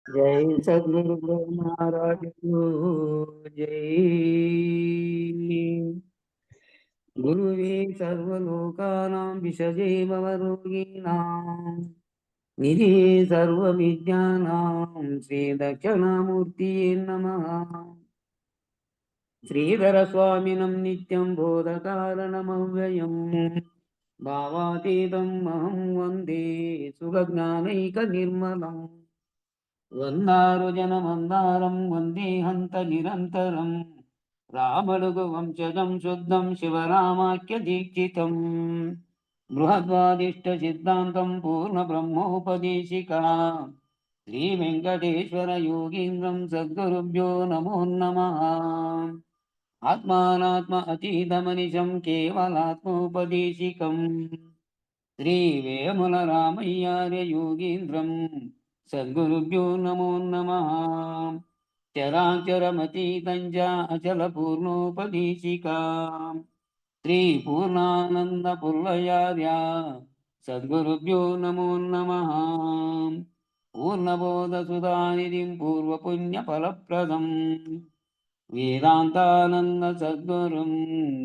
जय सद्गुरु महाराज को जय। गुरुवे सर्वलोकानां विषजे भवरोगिणां निधि सर्वविद्यानां श्रीदक्षिणामूर्तिये नमः। श्रीधरस्वामिनं नित्यं बोधकारणमव्ययम् भावातीतम् अहं वन्दे सुखज्ञानैकनिर्मलम्। వందారు జనమందారం వందే హంత నిరంతరం రామడుగు వంశజం శుద్ధం శివరామాఖ్య దీక్షితం బృహద్వాదిష్ట సిద్ధాంతం పూర్ణ బ్రహ్మోపదేశికా శ్రీ వెంకటేశ్వర యోగీంద్రం సద్గురుభ్యో నమో నమః. ఆత్మానాత్మ అతీతమనిశం కేవలాత్మోపదేశికం శ్రీ వేముల రామయ్యార్య యోగీంద్రం సద్గురుభ్యో నమో నమః. చరాచరమతీతం చ అచల పూర్ణోపదేశికా శ్రీ పూర్ణానంద పుల్లయార్య సద్గురుభ్యో నమో నమః. పూర్ణబోధ సుధానిధిం పూర్వపుణ్య ఫలప్రదం వేదాంతానంద సద్గురుం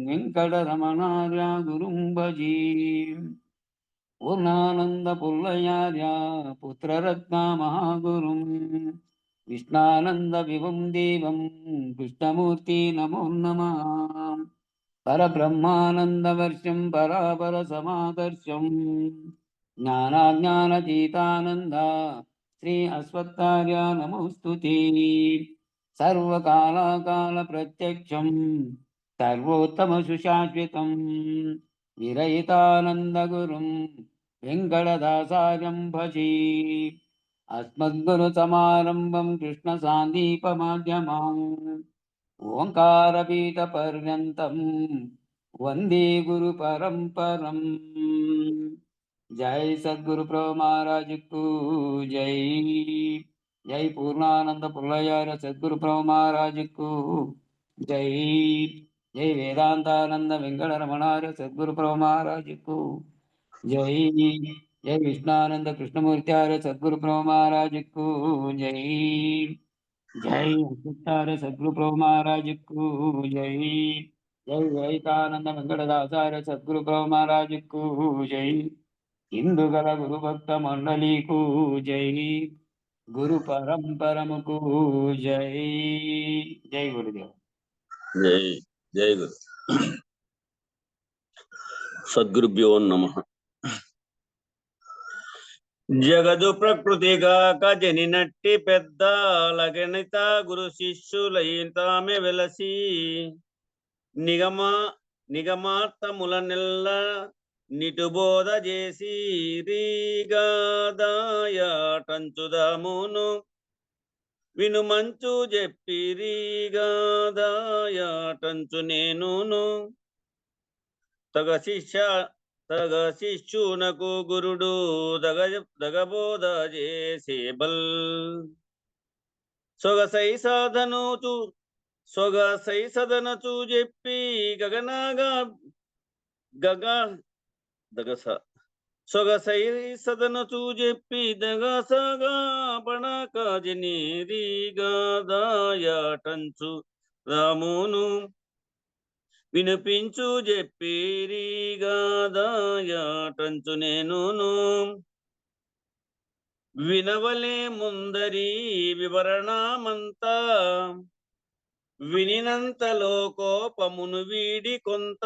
వెంకటరమణార్య గురుం భజే. పూర్ణానంద పుల్లయార్య పుత్రరత్న మహాగురుం విష్ణానంద విభం దేవం కృష్ణమూర్తి నమో నమః. పరబ్రహ్మానంద వర్షం పరాపర సమాదర్శం జ్ఞానాజ్ఞానతీతానంద శ్రీ అశ్వత్థార్య నమోస్తుతే. సర్వకాళకాల ప్రత్యక్షం సర్వోత్తమ సుశాశ్వతం విరహితానందగురుం వెంకటదాసార్యం భజే. అస్మద్గురు సమారంభం కృష్ణ సాందీపమాధ్యమం ఓంకారపీఠ పర్యంతం వందే గురు పరంపరం. జై సద్గురు ప్రభు మహారాజుకు జై. జై పూర్ణానంద పుల్లయార్య సద్గురు ప్రభు మహారాజుకు జై. జై వేదాంతానంద వెంకటరమణార్య సద్గురు ప్రభు మహారాజుకు జై. జై విష్ణానంద కృష్ణమూర్త్యార్య సద్గురు ప్రభు మహారాజుకు జై. జై అచ్యుతార్య సద్గురు ప్రభు మహారాజుకు జై. జై వైతానంద వెంకటదాసార్య సద్గురు ప్రభు మహారాజుకు జై. హిందుగల గురు భక్త మండలికు జై. గురు పరంపరముకు జై. జై గురుదేవ్. జై జై గురు. సద్గురుభ్యో నమః. జగదు ప్రకృతిగాక జనినట్టి పెద్ద లగణిత గురు శిష్యులైతామె వెలసి నిగమార్థముల నెల్ల నిటుబోధ చేసి రీగాదాయటంచుదామును వినుమంచు చెప్పి రీగాదాయటంచు నేనును తగ శిష్యునకు గురుడు దగబోధ చేసే బల్ సొగసై సదనచు చెప్పి సొగసై సదనచు చెప్పి దగసగా పణకజనీరిగాదాయటంచు రామును వినిపించు చెప్పిరిగాదాయటంచు నేనును వినవలే ముందరి వివరణమంతా వినినంతలో కోపమును వీడి కొంత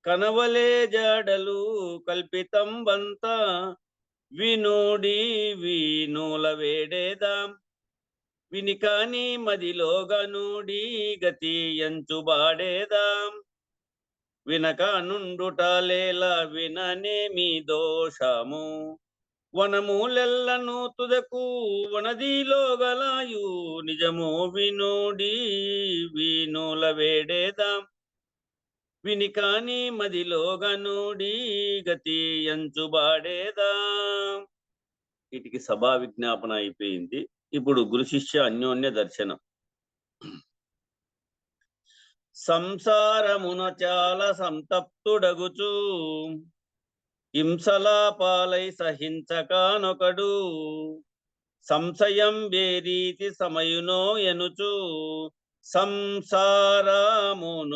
కనవలే జాడలు కల్పితం బంత వినోడి వీనూల వేడేదాం వినికాని మదిలోగనూడి గతి ఎంచుబాడేదాం వినక నుండుటలేలా విననేమి దోషము వనమూలెల్లను తుదకు వనదిలో గలాయు నిజము వినోడి వీనూల వేడేదాం వినికాని మదిలోగనూడి గతి ఎంచుబాడేదాం. వీటికి సభా విజ్ఞాపన అయిపోయింది. ఇప్పుడు గురు శిష్య అన్యోన్య దర్శనం. సంసారమున చాలా సంతప్తుడగుచు హింసలా పాలై సహించకానొకడు సంశయం వేరీతి సమయునో ఎనుచు సంసారమును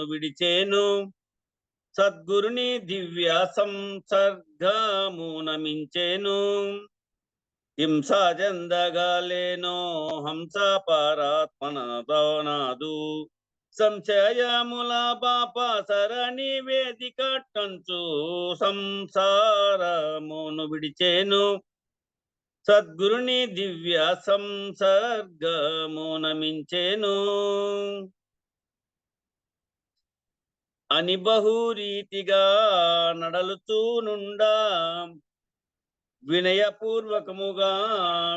విడిచేను సద్గురుని దివ్య సంసర్గమునమించేను హింసా చెందగాలేనో హంస పరాత్మనాదు సంశయముల పాప సరణి వేదిక టంచు సంసారమును విడిచేను సద్గురుని దివ్య సంసర్గమునమించేను అని బహురీతిగా నడలుతూనుండా వినయపూర్వకముగా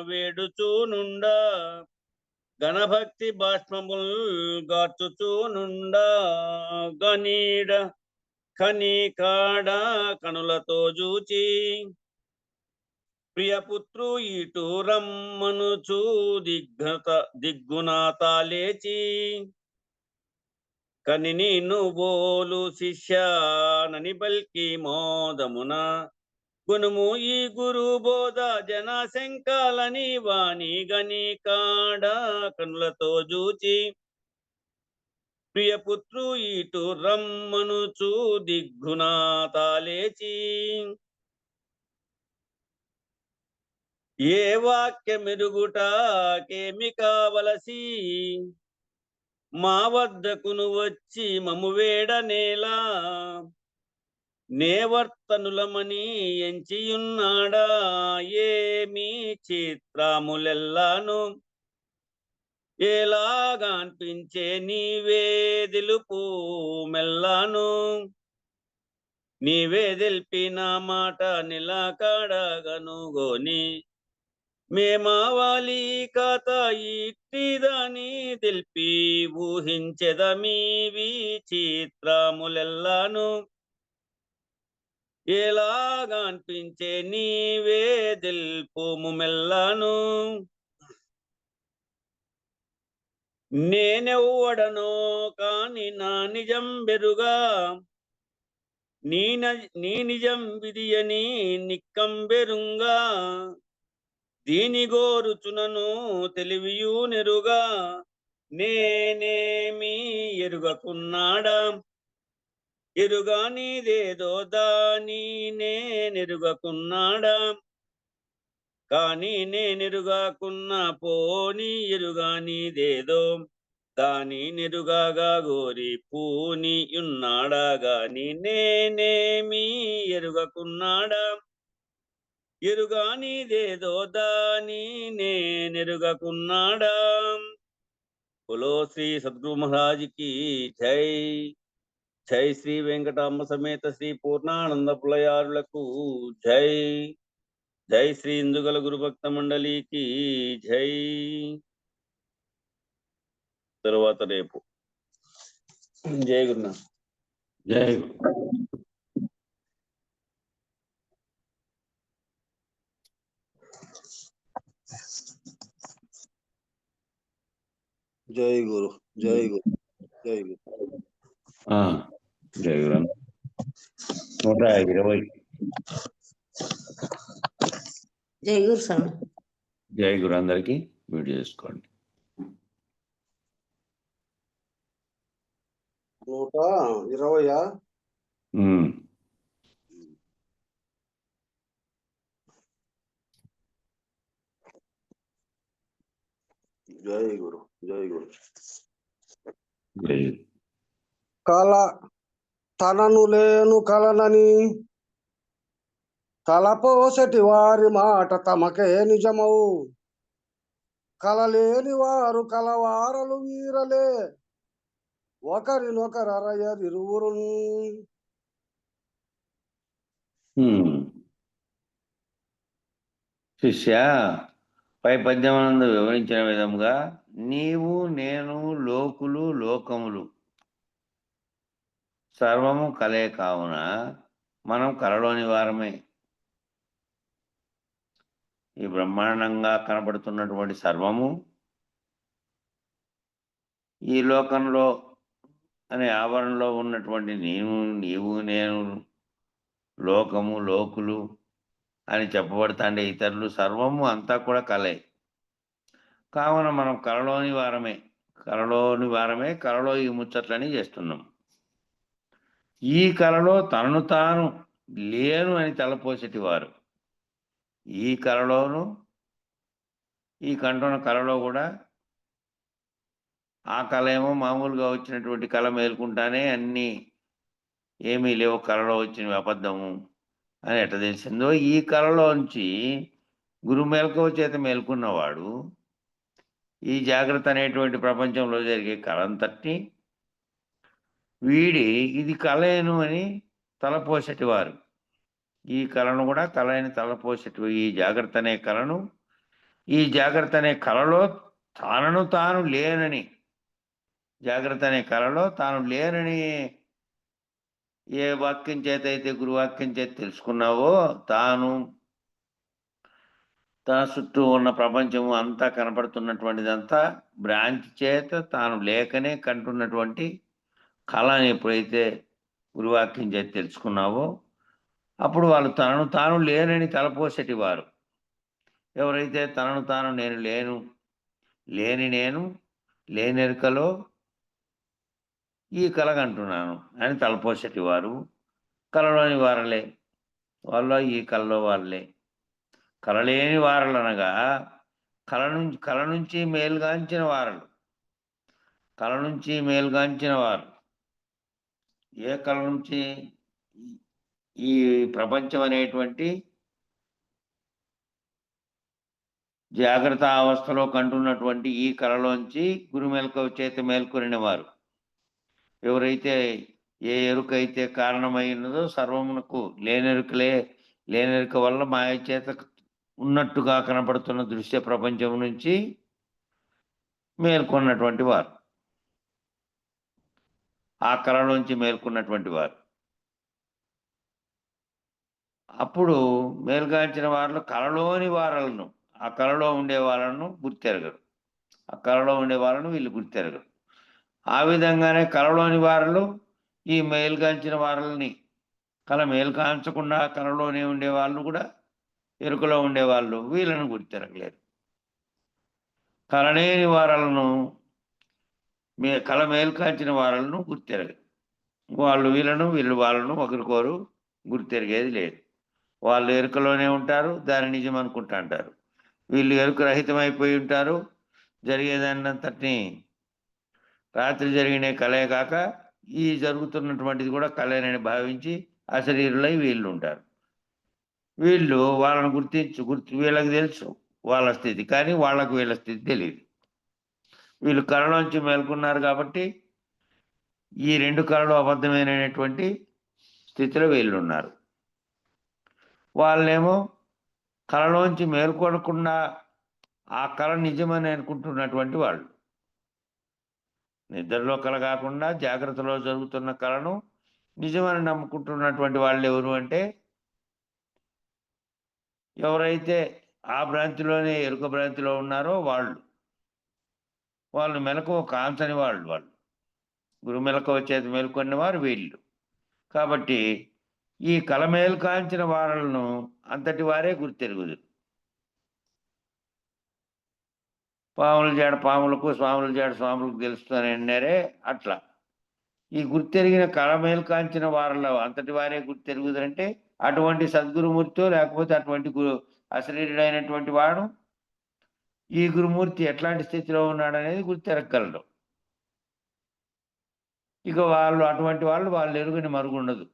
వేడుచూనుండా గణభక్తి బాష్పముల్ గార్చుచూనుండా గనీడ కనికాడ కనులతో జూచి ప్రియపుత్రు ఇటు రమ్మనుచూ దిగ్గునాతాలేచి కనిని నుబోలు శిష్యానని బల్కి మోదమున గునుము ఈ గురు బోధ జన శంకాలని వాణి గని కాడ కనులతో జూచి ప్రియపుత్రు ఇటు రమ్మనుచూ దిగ్గునాతాలేచి ఏ వాక్యమెరుగుటకేమి కావలసి మా వద్దకును వచ్చి మము వేడనేలా నేవర్తనులమని ఎంచియున్నాడా ఏమి చిత్రములెల్లాను ఎలాగా అనిపించే నీవే తెలుపు మెల్లాను నీవే తెలిపిన మాట నిలకడగనుగోని మేమావాలి కథ ఇట్టిదని తెలిపి ఊహించెదమీవి చిత్రములెల్లాను ఎలాగా అనిపించే నీవే తెలుపుము మెల్లాను నేనెవ్వడనో కాని నా నిజం బెరుగా నీ నిజం విధియని నిక్కంబెరుంగా దీని గోరుచునను తెలివియు నెరుగా నేనేమి ఎరుగకున్నాడా ఎరుగానిదేదో దాని నేనెరుగకున్నాడా కాని నేనెరుగాకున్నా పోని ఎరుగానిదేదో దాని నెరుగాగా గోరి పూని ఉన్నాడా గాని నేనేమి ఎరుగకున్నాడా ఎరుగానిదేదో దాని నేనెరుగకున్నాడా బోలో శ్రీ సద్గురు మహారాజ్ కి జై జై శ్రీ వెంకటాంబ సమేత శ్రీ పూర్ణానంద పులయారులకు జై జై శ్రీ ఇందుగల గురుభక్త మండలికి జై తరువాత రేపు జై గురునాథ్ జై జై గురు జై గురు జై గురు జై గురు 120 జై గురు స్వామి. జై గురు అందరికి వీడియో చేసుకోండి. 120 జై గురు జై గురు. జై కళ తనను లేను కలనని తలపోసటి వారి మాట తమకే నిజమవు. కలలేని వారు కలవారలు వీరలే ఒకరినొకరరయరిరువురు. శిష్య, పై పద్యమునందు వివరించిన విధముగా నీవు నేను లోకులు లోకములు సర్వము కలే కావున మనం కలలోని వారమే. ఈ బ్రహ్మాండంగా కనపడుతున్నటువంటి సర్వము ఈ లోకంలో అనే ఆవరణలో ఉన్నటువంటి నీవు నేను లోకము లోకులు అని చెప్పబడతాండే ఇతరులు సర్వము అంతా కూడా కలే. కావున మనం కలలోని వారమే, కలలో ఈ ముచ్చట్లని చేస్తున్నాం. ఈ కలలో తనను తాను లేను అని తలపోసేటివారు. ఈ కలలోను ఈ కంటున్న కలలో కూడా ఆ కళ ఏమో మామూలుగా వచ్చినటువంటి కళ మేలుకుంటానే అన్నీ ఏమీ లేవు, కళలో వచ్చినవి అబద్ధము అని ఎట్ట తెలిసిందో, ఈ కళలోంచి గురు మెలకువ చేత మేల్కొన్నవాడు ఈ జాగ్రత్త అనేటువంటి ప్రపంచంలో జరిగే కళంతటిని వీడి ఇది కళేను అని తలపోసేటివారు. ఈ కళను కూడా కళ అని తలపోసేటి ఈ జాగ్రత్త అనే కళను, ఈ జాగ్రత్త అనే కళలో తానను తాను లేనని, జాగ్రత్త అనే కళలో తాను లేనని ఏ వాక్యం చేత అయితే గురువాక్యం చేత తెలుసుకున్నావో, తన చుట్టూ ఉన్న ప్రపంచము అంతా కనపడుతున్నటువంటిదంతా భ్రాంతి చేత తాను లేకనే కంటున్నటువంటి కళని ఎప్పుడైతే గురువాక్యం చేత తెలుసుకున్నావో, అప్పుడు వాళ్ళు తనను తాను లేనని తలపోసేటివారు. ఎవరైతే తనను తాను నేను లేను, నేను లేనెరుకలో ఈ కలగంటున్నాను అని తలపోసేటివారు కలలోని వారలే. వాళ్ళ ఈ కలలో వాళ్ళే. కలలేని వారలనగా కల నుంచి మేలుగాంచిన వారలు. కల నుంచి మేలుగాంచిన వారు ఏ కళ నుంచి? ఈ ప్రపంచం అనేటువంటి జాగ్రత్త అవస్థలో కంటున్నటువంటి ఈ కళలోంచి గురు మెలకువ చేత మేల్కొనిన వారు. ఎవరైతే ఏ ఎరుక అయితే కారణమై ఉన్నదో సర్వమునకు లేనెరుక వల్ల మాయ చేత ఉన్నట్టుగా కనపడుతున్న దృశ్య ప్రపంచం నుంచి మేల్కొన్నటువంటి వారు, ఆ కళలోంచి మేల్కొన్నటువంటి వారు. అప్పుడు మేల్గాంచిన వారిలో కళలోని వారలను, ఆ కళలో ఉండే వాళ్ళను గుర్తెరగరు, ఆ కళలో ఉండే వాళ్ళను వీళ్ళు గుర్తెరగరు. ఆ విధంగానే కళలోని వారలు ఈ మేల్గాంచిన వారలని, కళ మేల్కాంచకుండా కళలోనే ఉండేవాళ్ళు కూడా ఎరుకలో ఉండేవాళ్ళు వీళ్ళను గుర్తెరగలేరు. కళలేని వారలను కళ మేల్కాంచిన వారలను గుర్తెరగరు. వాళ్ళు వీళ్ళు వాళ్ళను ఒకరికోరు గుర్తెరిగేది లేదు. వాళ్ళు ఎరుకలోనే ఉంటారు, దాన్ని నిజం అనుకుంటా అంటారు. వీళ్ళు ఎరుక రహితమైపోయి ఉంటారు, జరిగేదాన్నంతటినీ రాత్రి జరిగిన కళే కాక ఈ జరుగుతున్నటువంటిది కూడా కళేనని భావించి అశరీరులై వీళ్ళు ఉంటారు. వీళ్ళు వాళ్ళను వీళ్ళకి తెలుసు వాళ్ళ స్థితి, కానీ వాళ్ళకు వీళ్ళ స్థితి తెలియదు. వీళ్ళు కళలోంచి మేల్కొన్నారు కాబట్టి ఈ రెండు కళలు అబద్ధమైనటువంటి స్థితిలో వీళ్ళు ఉన్నారు. వాళ్ళేమో కళలోంచి మేల్కొనకుండా ఆ కళ నిజమని అనుకుంటున్నటువంటి వాళ్ళు. నిద్రలో కళ కాకుండా జాగ్రత్తలో జరుగుతున్న కళను నిజమని నమ్ముకుంటున్నటువంటి వాళ్ళు ఎవరు అంటే, ఎవరైతే ఆ భ్రాంతిలోనే ఎరుక భ్రాంతిలో ఉన్నారో వాళ్ళు మెలకువ కాంచని వాళ్ళు గురు మెలకువ చేత మేల్కొన్న వారు వీళ్ళు. కాబట్టి ఈ కళ మేల్కాంచిన వారలను అంతటి వారే గుర్తెరుగుదురు. పాముల జాడ పాములకు, స్వాముల జాడ స్వాములకు తెలుస్తుందని అన్నారే, అట్లా ఈ గుర్తెరిగిన కళ మేల్కాంచిన వారిలో అంతటి వారే గుర్తెరుగుదంటే అటువంటి సద్గురుమూర్తితో లేకపోతే అటువంటి అశరీరుడైనటువంటి వాడు ఈ గురుమూర్తి ఎట్లాంటి స్థితిలో ఉన్నాడనేది గుర్తెరగలడు. ఇక అటువంటి వాళ్ళు ఎరుగని మరుగుండదు.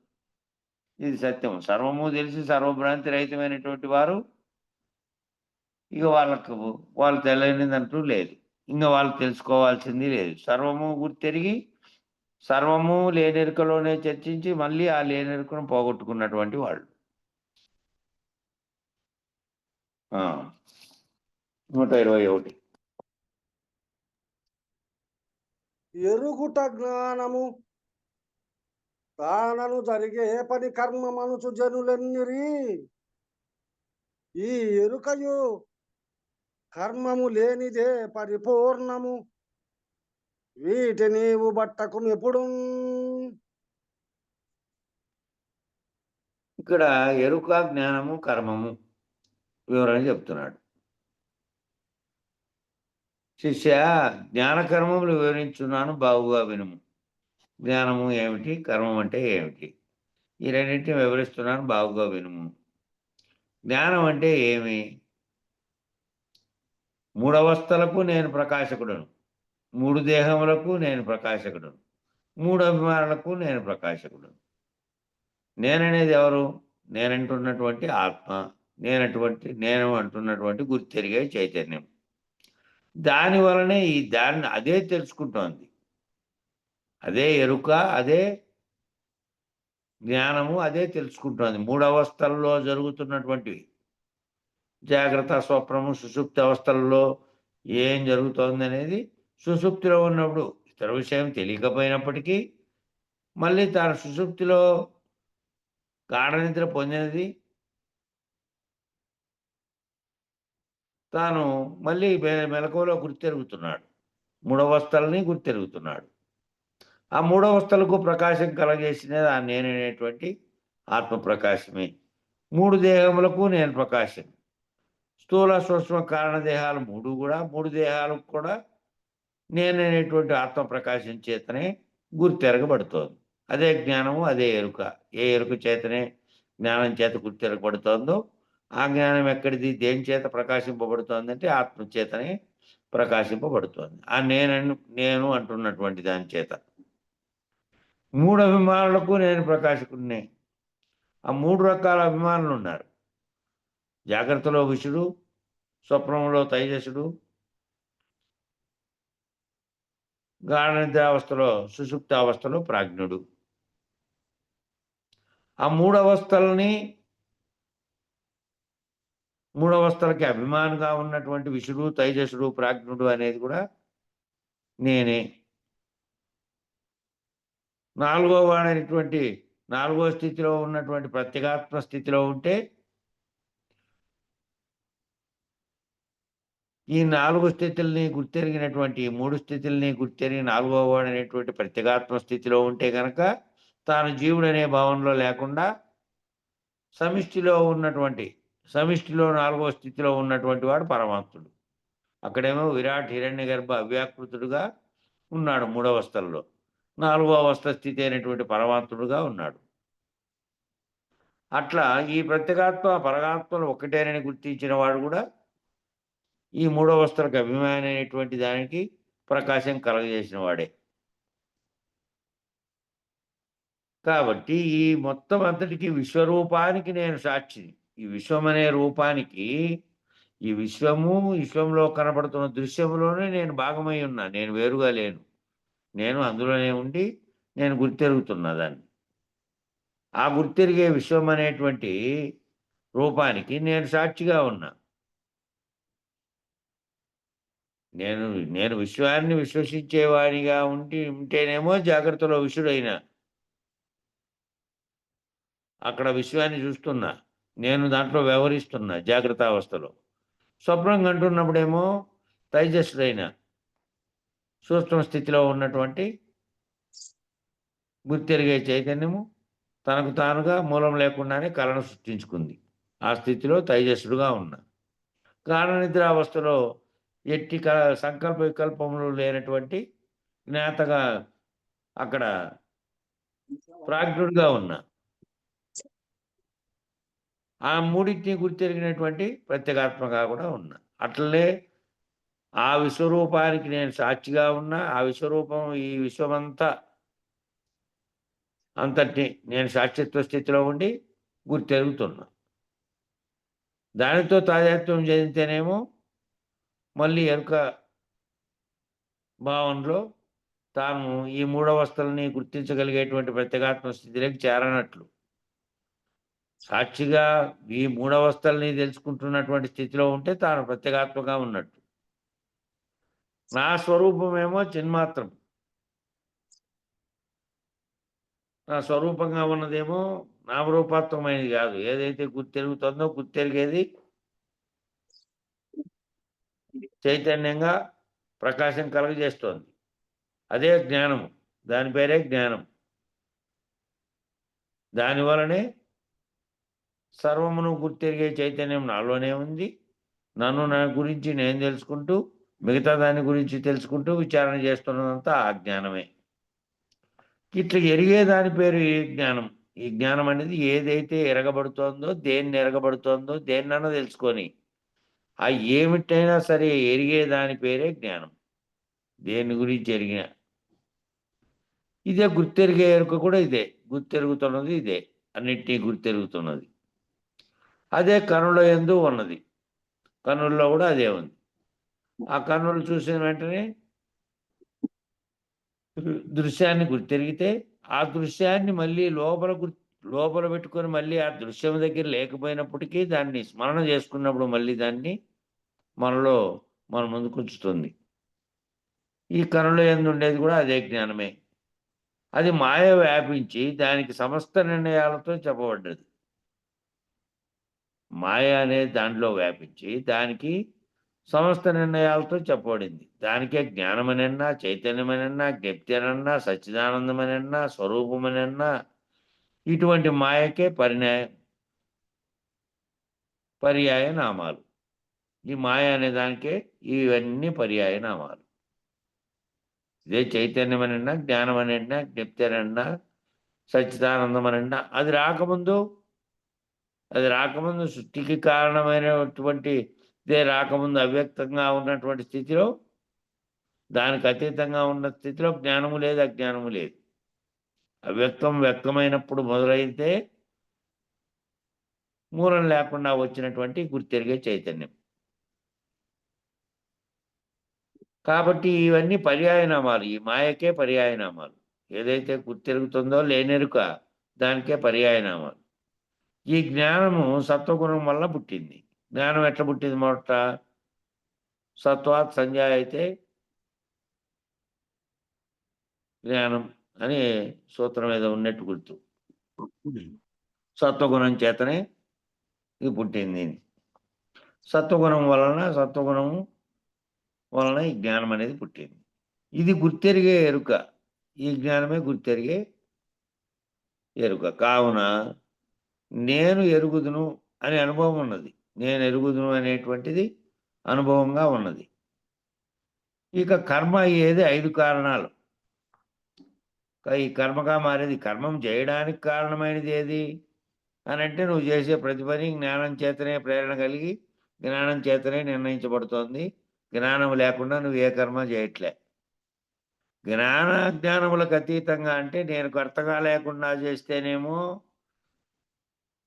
ఇది సత్యం. సర్వము తెలిసి సర్వభ్రాంతి రహితమైనటువంటి వారు ఇక వాళ్ళు తెలియనిదంటూ లేదు, ఇంకా వాళ్ళు తెలుసుకోవాల్సింది లేదు. సర్వము గుర్తెరిగి సర్వము లేనెరుకలోనే చర్చించి మళ్ళీ ఆ లేనెరుకను పోగొట్టుకున్నటువంటి వాళ్ళు. 121. ఎరుగుట జ్ఞానము తానను జరిగే పని కర్మ మనుచు జనులెన్నిరి. ఈ ఎరుకయు కర్మము లేనిదే పరిపూర్ణము. వీటి నీవు బట్టకు ఎప్పుడు. ఇక్కడ ఎరుక, జ్ఞానము, కర్మము వివరణ చెప్తున్నాడు. శిష్య, జ్ఞానకర్మములు వివరించున్నాను, బాగుగా వినుము. జ్ఞానము ఏమిటి, కర్మం అంటే ఏమిటి, ఈ రెండింటిని వివరిస్తున్నాను, బాగుగా వినుము. జ్ఞానం అంటే ఏమి? మూడవస్థలకు నేను ప్రకాశకుడను, మూడు దేహములకు నేను ప్రకాశకుడను, మూడు అభిమానులకు నేను ప్రకాశకుడను. నేననేది ఎవరు? నేనంటున్నటువంటి ఆత్మ, నేను అంటున్నటువంటి గుర్తెరిగే చైతన్యం. దాని వలనే దాన్ని అదే తెలుసుకుంటోంది. అదే ఎరుక, అదే జ్ఞానము, అదే తెలుసుకుంటోంది. మూడవస్థల్లో జరుగుతున్నటువంటివి, జాగ్రత్త, స్వప్నము, సుషుప్తి అవస్థల్లో ఏం జరుగుతోంది అనేది సుషుప్తిలో ఉన్నప్పుడు ఇతర విషయం తెలియకపోయినప్పటికీ మళ్ళీ తాను సుషుప్తిలో గాఢనిద్ర పొందినది తాను మళ్ళీ మెలకువలో గుర్తెరుగుతున్నాడు, మూడవస్థలని గుర్తెరుగుతున్నాడు. ఆ మూడవస్థలకు ప్రకాశం కలగజేసినది ఆ నేననేటువంటి ఆత్మప్రకాశమే. మూడు దేహములకు నేను ప్రకాశం. స్థూల సూక్ష్మ కారణ దేహాలు మూడు దేహాలకు కూడా నేననేటువంటి ఆత్మప్రకాశం చేతనే గుర్తెరగబడుతోంది. అదే జ్ఞానము, అదే ఎరుక. ఏ ఎరుక చేతనే జ్ఞానం చేత గుర్తెరగబడుతోందో ఆ జ్ఞానం ఎక్కడిది, దేని చేత ప్రకాశింపబడుతోందంటే ఆత్మ చేతనే ప్రకాశింపబడుతోంది. ఆ నేను అంటున్నటువంటి దాని చేత. మూడు అభిమానులకు నేను ప్రకాశకుడినే. ఆ మూడు రకాల అభిమానులు ఉన్నారు. జాగ్రత్తలో విషుడు, స్వప్నంలో తైజసుడు, గాఢ నిద్రావస్థలో సుషుప్తావస్థలో ప్రాజ్ఞుడు. ఆ మూడవస్థలకి అభిమానిగా ఉన్నటువంటి విషుడు, తైజసుడు, ప్రాజ్ఞుడు అనేది కూడా నేనే. నాలుగో స్థితిలో ఉన్నటువంటి ప్రత్యేగాత్మ స్థితిలో ఉంటే ఈ నాలుగు స్థితుల్ని గుర్తెరిగినటువంటి, మూడు స్థితుల్ని గుర్తెరిగి నాలుగో వాడు అనేటువంటి ప్రత్యేగాత్మ స్థితిలో ఉంటే కనుక తాను జీవుడనే భావనలో లేకుండా సమిష్టిలో నాలుగో స్థితిలో ఉన్నటువంటి వాడు పరమాత్ముడు. అక్కడేమో విరాట్ హిరణ్యగర్భ అవ్యాకృతుడుగా ఉన్నాడు మూడవస్థల్లో. నాలుగో అవస్థ స్థితి అయినటువంటి పరమాత్ముడుగా ఉన్నాడు. అట్లా ఈ ప్రత్యేగాత్మ పరమాత్మలు ఒకటేనని గుర్తించిన వాడు కూడా ఈ మూడవస్థలకు అభిమాని అనేటువంటి దానికి ప్రకాశం కలగజేసిన వాడే. కాబట్టి ఈ మొత్తం అంతటికి విశ్వరూపానికి నేను సాక్షిని. ఈ విశ్వం అనే రూపానికి, ఈ విశ్వంలో కనపడుతున్న దృశ్యంలోనే నేను భాగమై ఉన్నా. నేను వేరుగా లేను. నేను అందులోనే ఉండి నేను గుర్తెరుగుతున్నా దాన్ని. ఆ గుర్తెరిగే విశ్వం అనేటువంటి రూపానికి నేను సాక్షిగా ఉన్నా. నేను విశ్వాన్ని విశ్వసించేవాడిగా ఉంటేనేమో జాగ్రత్తలో విషుడైనా, అక్కడ విశ్వాన్ని చూస్తున్నా, నేను దాంట్లో వ్యవహరిస్తున్నా జాగ్రత్త అవస్థలో. స్వప్నం కంటున్నప్పుడేమో తైజస్సుడైన సూక్ష్మ స్థితిలో ఉన్నటువంటి గుర్తెరిగే చైతన్యము తనకు తానుగా మూలం లేకుండానే కళను సృష్టించుకుంది. ఆ స్థితిలో తైజస్సుడుగా ఉన్నా. గాఢ నిద్ర అవస్థలో ఎట్టి సంకల్ప వికల్పములు లేనటువంటి జ్ఞాతగా అక్కడ ప్రాజ్ఞుడిగా ఉన్నా. ఆ మూడింటిని గుర్తెరిగినటువంటి ప్రత్యేగాత్మగా కూడా ఉన్నా. అట్లనే ఆ విశ్వరూపానికి నేను సాక్షిగా ఉన్నా. ఆ విశ్వరూపం ఈ అంతటిని నేను సాక్షిత్వ స్థితిలో ఉండి గుర్తెరుగుతున్నా. దానితో తాదాత్మ్యం చెందితేనేమో మళ్ళీ ఎరుక భావనలో తాను ఈ మూడవస్థలని గుర్తించగలిగేటువంటి ప్రత్యేగాత్మ స్థితిలోకి చేరనట్లు. సాక్షిగా ఈ మూడవస్థల్ని తెలుసుకుంటున్నటువంటి స్థితిలో ఉంటే తాను ప్రత్యేగాత్మగా ఉన్నట్టు. నా స్వరూపమేమో చిన్మాత్రం. నా స్వరూపంగా ఉన్నదేమో నామరూపాత్మకమైనది కాదు. ఏదైతే గుర్తెరుగుతుందో గుర్తెరిగేది చైతన్యంగా ప్రకాశం కలగజేస్తోంది. అదే జ్ఞానము. దాని పేరే జ్ఞానం. దానివలనే సర్వమును గుర్తెరిగే చైతన్యం నాలోనే ఉంది. నన్ను నా గురించి నేను తెలుసుకుంటూ మిగతా దాని గురించి తెలుసుకుంటూ విచారణ చేస్తున్నదంతా ఆ జ్ఞానమే. ఇట్లా ఎరిగే దాని పేరు ఈ జ్ఞానం. ఈ జ్ఞానం అనేది ఏదైతే ఎరగబడుతోందో, దేన్ని ఎరగబడుతోందో, దేన్నన్నా తెలుసుకొని ఆ ఏమిటైనా సరే ఎరిగే దాని పేరే జ్ఞానం. దేని గురించి ఎరిగిన ఇదే గుర్తెరిగే ఎరుక కూడా ఇదే. గుర్తెరుగుతున్నది ఇదే. అన్నిటినీ గుర్తెరుగుతున్నది. అదే కనుల యందు ఉన్నది. కనుల్లో కూడా అదే ఉంది. ఆ కన్నులు చూసిన వెంటనే దృశ్యాన్ని గుర్తెరిగితే, ఆ దృశ్యాన్ని మళ్ళీ లోపల పెట్టుకొని మళ్ళీ ఆ దృశ్యం దగ్గర లేకపోయినప్పటికీ దాన్ని స్మరణ చేసుకున్నప్పుడు మళ్ళీ దాన్ని మనలో మన ముందుకుంచుతుంది. ఈ కనుల యందు ఉండేది కూడా అదే జ్ఞానమే. అది మాయ వ్యాపించి దానికి సమస్త నిర్ణయాలతో చెప్పబడ్డది. మాయ అనేది దాంట్లో వ్యాపించి దానికి సమస్త నిర్ణయాలతో చెప్పబడింది. దానికే జ్ఞానమనన్నా, చైతన్యమనన్నా, జ్ఞప్తి అనన్నా, సచ్చిదానందమనన్నా, స్వరూపమనన్నా ఇటువంటి మాయకే పర్యాయ నామాలు. ఈ మాయ అనే దానికే ఇవన్నీ పర్యాయ నామాలు. ఇదే చైతన్యమనన్నా, జ్ఞానమనన్నా, జ్ఞప్తి అనన్నా, సచ్చిదానందమనన్నా అది రాకముందు సృష్టికి కారణమైనటువంటి ఇదే రాకముందు అవ్యక్తంగా ఉన్నటువంటి స్థితిలో, దానికి అతీతంగా ఉన్న స్థితిలో జ్ఞానము లేదు, అజ్ఞానము లేదు. అవ్యక్తం వ్యక్తమైనప్పుడు మొదలైతే మూలం లేకుండా వచ్చినటువంటి గుర్తెరిగే చైతన్యం. కాబట్టి ఇవన్నీ పర్యాయనామాలు. ఈ మాయకే పర్యాయనామాలు. ఏదైతే గుర్తెరుగుతుందో లేనెరుక దానికే పర్యాయనామాలు. ఈ జ్ఞానము సత్వగుణం వల్ల పుట్టింది. జ్ఞానం ఎట్లా పుట్టింది? మొదట సత్వాత్ సంజాయతే జ్ఞానం అని సూత్రం మీద ఉన్నట్టు గుర్తు. సత్వగుణం చేతనే ఇది పుట్టింది. సత్వగుణం వలన ఈ జ్ఞానం అనేది పుట్టింది. ఇది గుర్తెరిగే ఎరుక. ఈ జ్ఞానమే గుర్తెరిగే ఎరుక. కావున నేను ఎరుగుదును అనే అనుభవం ఉన్నది. నేను ఎరుగుదును అనేటువంటిది అనుభవంగా ఉన్నది. ఇక కర్మ అయ్యేది 5 కారణాలు. ఈ కర్మగా మారేది, కర్మం చేయడానికి కారణమైనది ఏది అని అంటే, నువ్వు చేసే ప్రతి పని జ్ఞానం చేతనే ప్రేరణ కలిగి జ్ఞానం చేతనే నిర్ణయించబడుతోంది. జ్ఞానం లేకుండా నువ్వు ఏ కర్మ చేయట్లే. జ్ఞానములకు అతీతంగా అంటే నేను కర్తగా లేకుండా చేస్తేనేమో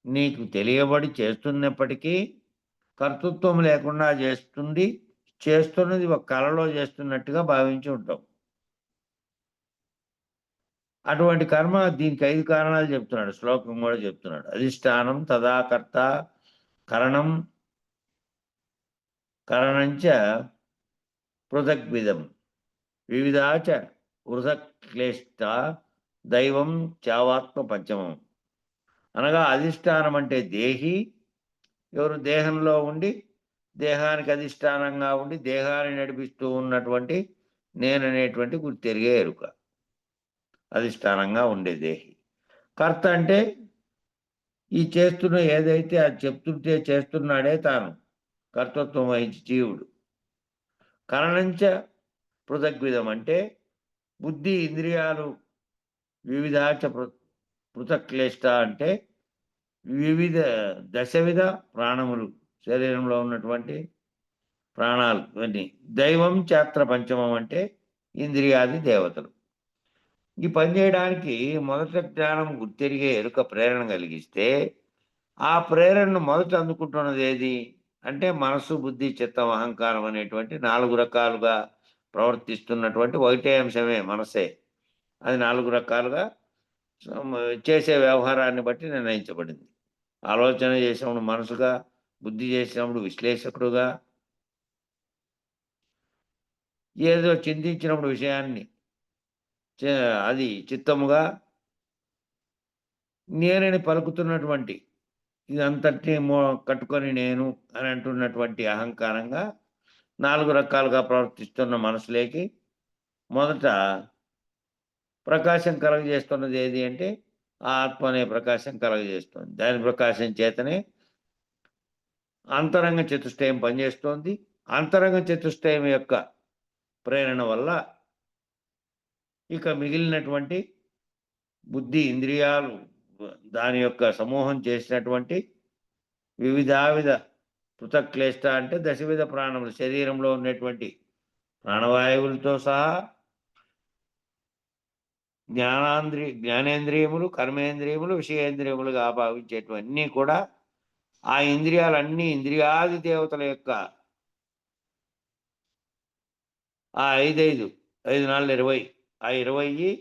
నీకు తెలియబడి చేస్తున్నప్పటికీ కర్తృత్వం లేకుండా చేస్తున్నది ఒక కళలో చేస్తున్నట్టుగా భావించి ఉంటాం. అటువంటి కర్మ దీనికి 5 కారణాలు చెప్తున్నాడు. శ్లోకం కూడా చెప్తున్నాడు. అధిష్టానం తదా కర్త కరణంచ పృథగ్విధం వివిధాచ పృథక్ క్లేష్ట దైవం చావాత్మ పంచమం. అనగా అధిష్టానం అంటే దేహి, ఎవరు దేహంలో ఉండి దేహానికి అధిష్టానంగా ఉండి దేహాన్ని నడిపిస్తూ ఉన్నటువంటి నేననేటువంటి గుర్తెరిగే ఎరుక, అధిష్టానంగా ఉండే దేహి. కర్త అంటే ఈ చేస్తున్న ఏదైతే అది చెప్తుంటే చేస్తున్నాడే తాను, కర్తృత్వం వహించి జీవుడు. కరణంచ పృథగ్విధం అంటే బుద్ధి ఇంద్రియాలు వివిధాచ పృథక్లేష్ట అంటే వివిధ దశవిధ ప్రాణములు, శరీరంలో ఉన్నటువంటి ప్రాణాలు ఇవన్నీ. దైవం చాత్ర పంచమం అంటే ఇంద్రియాది దేవతలు. ఈ పని చేయడానికి మొదట జ్ఞానం గుర్తెరిగే ఎరుక ప్రేరణ కలిగిస్తే, ఆ ప్రేరణను మొదట అందుకుంటున్నది ఏది అంటే మనసు, బుద్ధి, చిత్తం, అహంకారం అనేటువంటి 4 రకాలుగా ప్రవర్తిస్తున్నటువంటి ఒకటే అంశమే మనసే. అది 4 రకాలుగా చేసే వ్యవహారాన్ని బట్టి నిర్ణయించబడింది. ఆలోచన చేసినప్పుడు మనసుగా, బుద్ధి చేసినప్పుడు విశ్లేషకుడుగా, ఏదో చింతించినప్పుడు విషయాన్ని అది చిత్తముగా, నేనని పలుకుతున్నటువంటి ఇదంతటి కట్టుకొని నేను అని అంటున్నటువంటి అహంకారంగా 4 రకాలుగా ప్రవర్తిస్తున్న మనసులేకి మొదట ప్రకాశం కలగజేస్తున్నది ఏది అంటే ఆ ఆత్మ అనే ప్రకాశం కలగజేస్తుంది. దాని ప్రకాశం చేతనే అంతరంగ చతుష్టయం పనిచేస్తోంది. అంతరంగ చతుష్టయం యొక్క ప్రేరణ వల్ల ఇక మిగిలినటువంటి బుద్ధి ఇంద్రియాలు దాని యొక్క సమూహం చేసినటువంటి వివిధావిధ పృథక్లేష్ట అంటే దశవిధ ప్రాణములు శరీరంలో ఉన్నటువంటి ప్రాణవాయువులతో సహా జ్ఞానేంద్రియములు, కర్మేంద్రియములు, విషయేంద్రియములుగా భావించేటివన్నీ కూడా ఆ ఇంద్రియాలన్నీ ఇంద్రియాది దేవతల యొక్క ఆ 5 నాలుగు 20 ఆ 20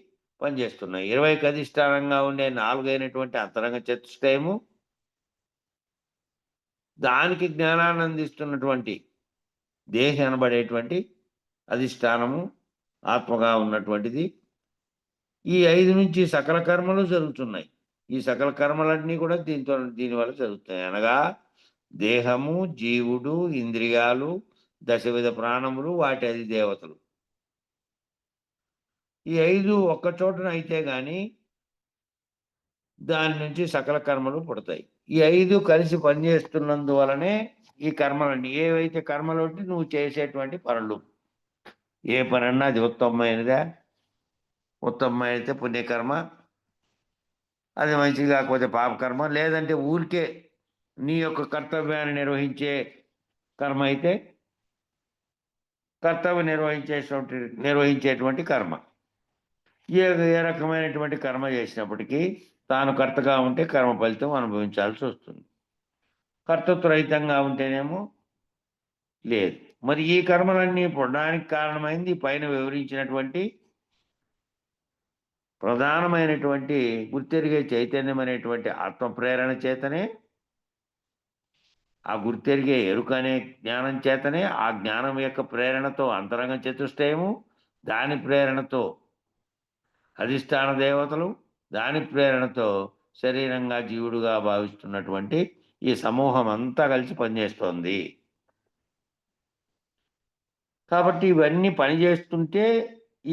పనిచేస్తున్నాయి. 20కి అధిష్టానంగా ఉండే 4 అయినటువంటి అంతరంగ చతుష్టయము, దానికి జ్ఞానాన్ని అందిస్తున్నటువంటి దేహ అనబడేటువంటి అధిష్టానము ఆత్మగా ఉన్నటువంటిది. ఈ 5 నుంచి సకల కర్మలు జరుగుతున్నాయి. ఈ సకల కర్మలన్నీ కూడా దీనివల్ల జరుగుతాయి. అనగా దేహము, జీవుడు, ఇంద్రియాలు, దశవిధ ప్రాణములు, వాటి అధిదేవతలు. ఈ 5 ఒక్క చోటన అయితే గాని దాని నుంచి సకల కర్మలు పుడతాయి. ఈ 5 కలిసి పనిచేస్తున్నందువలనే ఈ కర్మలన్నీ ఏవైతే కర్మలు ఉంటే నువ్వు చేసేటువంటి పనులు ఏ పనన్నా అది ఉత్తమమైనదా, ఉత్తమమైతే పుణ్యకర్మ, అది మంచిది కాకపోతే పాపకర్మ, లేదంటే ఊరికే నీ యొక్క కర్తవ్యాన్ని నిర్వహించే కర్మ అయితే కర్తవ్యం నిర్వహించేటువంటి కర్మ. ఏ రకమైనటువంటి కర్మ చేసినప్పటికీ తాను కర్తగా ఉంటే కర్మ ఫలితం అనుభవించాల్సి వస్తుంది. కర్తృత్వరహితంగా ఉంటేనేమో లేదు. మరి ఈ కర్మలన్నీ పుట్టడానికి కారణమైంది పైన వివరించినటువంటి ప్రధానమైనటువంటి గుర్తెరిగే చైతన్యం అనేటువంటి ఆత్మ ప్రేరణ చేతనే, ఆ గుర్తెరిగే ఎరుక అనే జ్ఞానం చేతనే, ఆ జ్ఞానం యొక్క ప్రేరణతో అంతరంగ చతుష్టయము, దాని ప్రేరణతో అధిష్టాన దేవతలు, దాని ప్రేరణతో శరీరంగా జీవుడుగా భావిస్తున్నటువంటి ఈ సమూహం అంతా కలిసి పనిచేస్తోంది. కాబట్టి ఇవన్నీ పనిచేస్తుంటే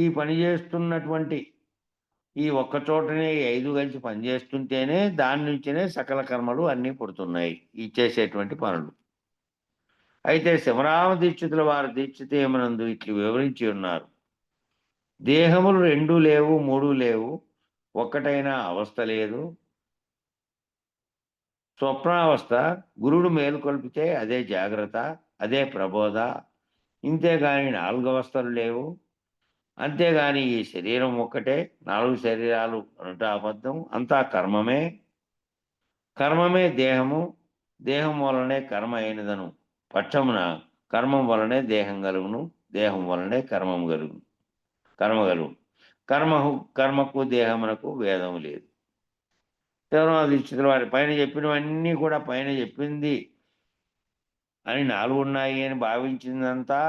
ఈ పనిచేస్తున్నటువంటి ఈ ఒక్క చోటనే 5 కలిసి పనిచేస్తుంటేనే దాని నుంచినే సకల కర్మలు అన్నీ పుడుతున్నాయి ఈ చేసేటువంటి పనులు. అయితే శివరామ దీక్షితుల వారి దీక్షితేమనందు ఇట్లు వివరించి ఉన్నారు. దేహములు 2 లేవు, 3 లేవు, ఒక్కటైన అవస్థ లేదు. స్వప్నావస్థ గురుడు మేలుకొల్పితే అదే జాగ్రత్త, అదే ప్రబోధ. ఇంతేగాని 4 అవస్థలు లేవు. అంతేగాని ఈ శరీరం ఒక్కటే, 4 శరీరాలు అనుట అబద్ధం. అంతా కర్మమే. కర్మమే దేహము, దేహం వలనే కర్మ అయినదను పక్షమున కర్మం వలనే దేహం కలుగును, దేహం వలనే కర్మ కలుగును. కర్మకు దేహమునకు భేదము లేదు. శివరామదీక్షితుల వారి పైన చెప్పినవన్నీ కూడా పైన చెప్పింది అని 4 ఉన్నాయి అని భావించిందంతా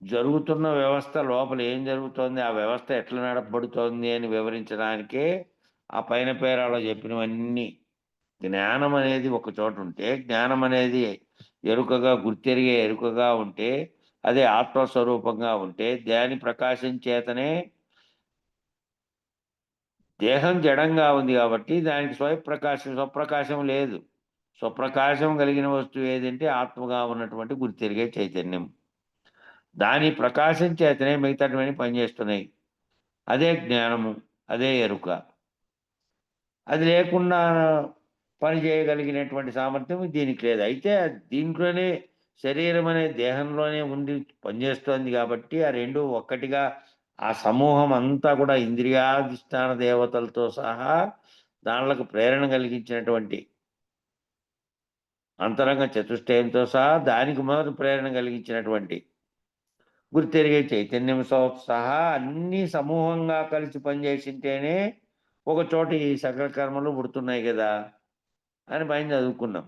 జరుగుతున్న వ్యవస్థ లోపల ఏం జరుగుతోంది, ఆ వ్యవస్థ ఎట్లా నడపబడుతోంది అని వివరించడానికే ఆ పైన పేరాలో చెప్పినవన్నీ. జ్ఞానం అనేది ఒక చోట ఉంటే, జ్ఞానం అనేది ఎరుకగా గుర్తెరిగే ఎరుకగా ఉంటే, అదే ఆత్మస్వరూపంగా ఉంటే, దాని ప్రకాశం చేతనే దేహం జడంగా ఉంది కాబట్టి దానికి స్వప్రకాశం లేదు. స్వప్రకాశం కలిగిన వస్తువు ఏదంటే ఆత్మగా ఉన్నటువంటి గుర్తెరిగే చైతన్యం. దాని ప్రకాశం చేతనే మిగతావన్నీ పనిచేస్తున్నాయి. అదే జ్ఞానము, అదే ఎరుక. అది లేకుండా పని చేయగలిగినటువంటి సామర్థ్యం దీనికి లేదు. అయితే దీంట్లోనే శరీరం అనే దేహంలోనే ఉండి పనిచేస్తోంది కాబట్టి ఆ 2 ఒక్కటిగా ఆ సమూహం అంతా కూడా ఇంద్రియాధిష్టాన దేవతలతో సహా దానిలకు ప్రేరణ కలిగించినటువంటి అంతరంగ చతుష్టయంతో సహా దానికి మొదటి ప్రేరణ కలిగించినటువంటి గుర్తెరిగే చైతన్యంతో సహా అన్ని సమూహంగా కలిసి పనిచేసింటేనే ఒక చోట ఈ సకల కర్మలు పుడుతున్నాయి కదా అని పైన చదువుకున్నాం.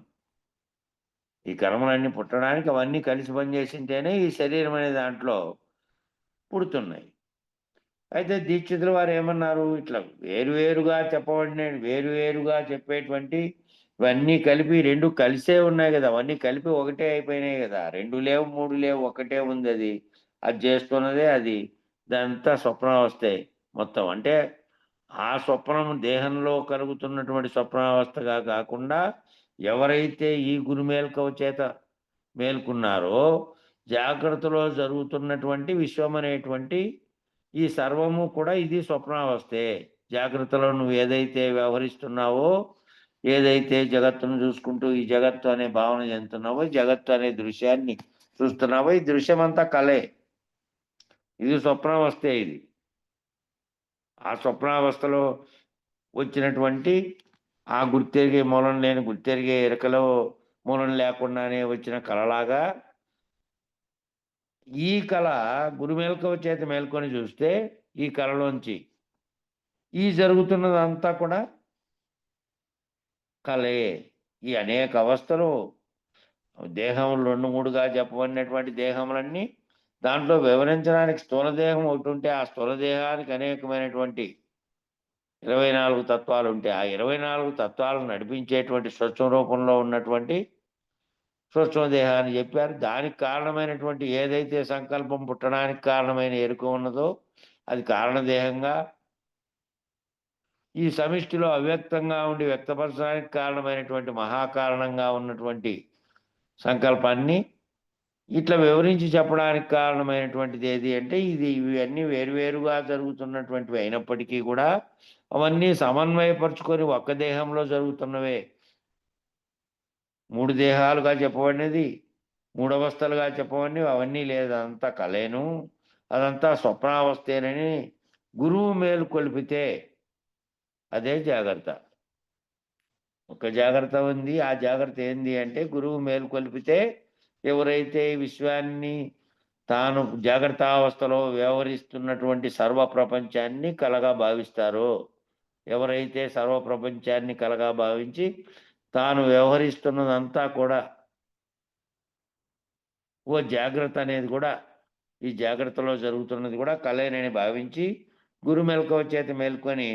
ఈ కర్మలన్నీ పుట్టడానికి అవన్నీ కలిసి పనిచేసింటేనే ఈ శరీరం అనే దాంట్లో పుడుతున్నాయి. అయితే దీక్షితుల వారు ఏమన్నారు, ఇట్లా వేరువేరుగా వేరువేరుగా చెప్పేటువంటి ఇవన్నీ కలిపి 2 కలిసే ఉన్నాయి కదా, అవన్నీ కలిపి ఒకటే అయిపోయినాయి కదా, 2 లేవు 3 లేవు, ఒక్కటే ఉంది. అది చేస్తున్నదే అది. ఇదంతా స్వప్నావస్థే మొత్తం. అంటే ఆ స్వప్నం దేహంలో కలుగుతున్నటువంటి స్వప్నావస్థగా కాకుండా ఎవరైతే ఈ గురుమేల్కవ చేత మేల్కున్నారో జాగ్రత్తలో జరుగుతున్నటువంటి విశ్వం అనేటువంటి ఈ సర్వము కూడా ఇది స్వప్నావస్థే. జాగ్రత్తలో నువ్వు ఏదైతే వ్యవహరిస్తున్నావో, ఏదైతే జగత్తును చూసుకుంటూ ఈ జగత్తు అనే భావన చెందుతున్నావో, జగత్తు అనే దృశ్యాన్ని చూస్తున్నావో, ఈ దృశ్యమంతా కలే. ఇది స్వప్నావస్థే ఇది. ఆ స్వప్నావస్థలో వచ్చినటువంటి ఆ గుర్తెరిగే మూలం లేని గుర్తెరిగే ఎరుకలో మూలం లేకుండానే వచ్చిన కలలాగా ఈ కళ గురుమేల్కవ చేత మేల్కొని చూస్తే ఈ కళలోంచి ఈ జరుగుతున్నదంతా కూడా కలే. ఈ అనేక అవస్థలు దేహం 2-3గా చెప్పబడినటువంటి దేహములన్నీ దాంట్లో వివరించడానికి స్థూల దేహం ఒకటి ఉంటే ఆ స్థూల దేహానికి అనేకమైనటువంటి 24 తత్వాలు ఉంటే ఆ 24 తత్వాలను నడిపించేటువంటి స్వచ్ఛ రూపంలో ఉన్నటువంటి సూక్ష్మ దేహాన్ని చెప్పారు. దానికి కారణమైనటువంటి ఏదైతే సంకల్పం పుట్టడానికి కారణమైన ఎరుక ఉన్నదో అది కారణదేహంగా, ఈ సమిష్టిలో అవ్యక్తంగా ఉండి వ్యక్తపరచడానికి కారణమైనటువంటి మహాకారణంగా ఉన్నటువంటి సంకల్పాన్ని ఇట్లా వివరించి చెప్పడానికి కారణమైనటువంటిది ఏది అంటే ఇవన్నీ వేరువేరుగా జరుగుతున్నటువంటివి అయినప్పటికీ కూడా అవన్నీ సమన్వయపరుచుకొని ఒక్క దేహంలో జరుగుతున్నవే. 3 దేహాలుగా చెప్పబడినది, 3 అవస్థలుగా చెప్పబడినవి అవన్నీ లేదు. అదంతా కలేను, అదంతా స్వప్నావస్థేనని గురువు మేలుకొల్పితే అదే జాగ్రత్త. ఒక జాగ్రత్త ఉంది. ఆ జాగ్రత్త ఏంది అంటే గురువు మేలుకొల్పితే ఎవరైతే ఈ విశ్వాన్ని తాను జాగ్రత్తావస్థలో వ్యవహరిస్తున్నటువంటి సర్వ ప్రపంచాన్ని కలగా భావిస్తారో, ఎవరైతే సర్వ ప్రపంచాన్ని కలగా భావించి తాను వ్యవహరిస్తున్నదంతా కూడా జాగ్రత్త అనేది కూడా ఈ జాగ్రత్తలో జరుగుతున్నది కూడా కలేనని భావించి గురు మెలకువ చేత మేల్కొని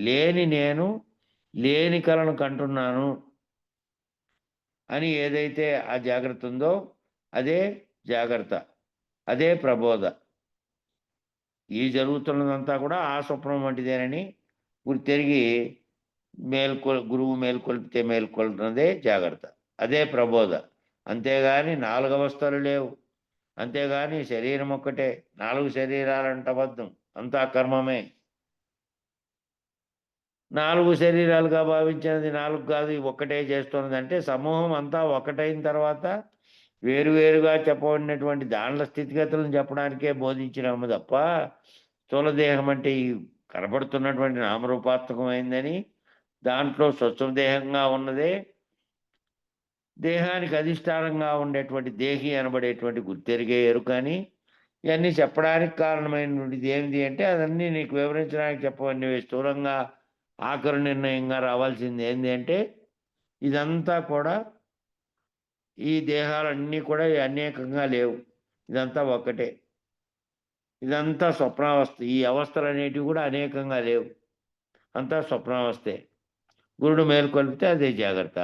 లేని నేను లేని కలను కంటున్నాను అని ఏదైతే ఆ జాగ్రత్త ఉందో అదే జాగ్రత్త, అదే ప్రబోధ. ఈ జరుగుతున్నదంతా కూడా ఆ స్వప్నం వంటిదేనని గుర్తెరిగి గురువు మేల్కొల్పితే మేల్కొల్పినదే జాగ్రత్త, అదే ప్రబోధ. అంతేగాని 4 అవస్థలు లేవు, అంతేగాని శరీరం ఒక్కటే, 4 శరీరాలంట అబద్ధం, అంతా కర్మమే. 4 శరీరాలుగా భావించినది 4 కాదు, ఒక్కటే చేస్తున్నది అంటే సమూహం అంతా ఒకటైన తర్వాత వేరువేరుగా చెప్పబడినటువంటి దాంట్ల స్థితిగతులను చెప్పడానికే బోధించినాము తప్ప స్థూలదేహం అంటే ఈ కనబడుతున్నటువంటి నామరూపాత్మకమైందని, దాంట్లో స్వచ్ఛదేహంగా ఉన్నదే దేహానికి అధిష్టానంగా ఉండేటువంటి దేహి అనబడేటువంటి గుర్తెరిగే ఎరుకని ఇవన్నీ చెప్పడానికి కారణమైనటువంటిది ఏమిటి అంటే అదన్నీ నీకు వివరించడానికి చెప్పవన్నీ స్థూలంగా ఆఖరు నిర్ణయంగా రావాల్సింది ఏంటి అంటే ఇదంతా కూడా ఈ దేహాలన్నీ కూడా అనేకంగా లేవు, ఇదంతా ఒక్కటే, ఇదంతా స్వప్నావస్థ. ఈ అవస్థలు అనేటివి కూడా అనేకంగా లేవు, అంతా స్వప్నావస్థే. గురుడు మేల్కొల్పితే అదే జాగ్రత్త.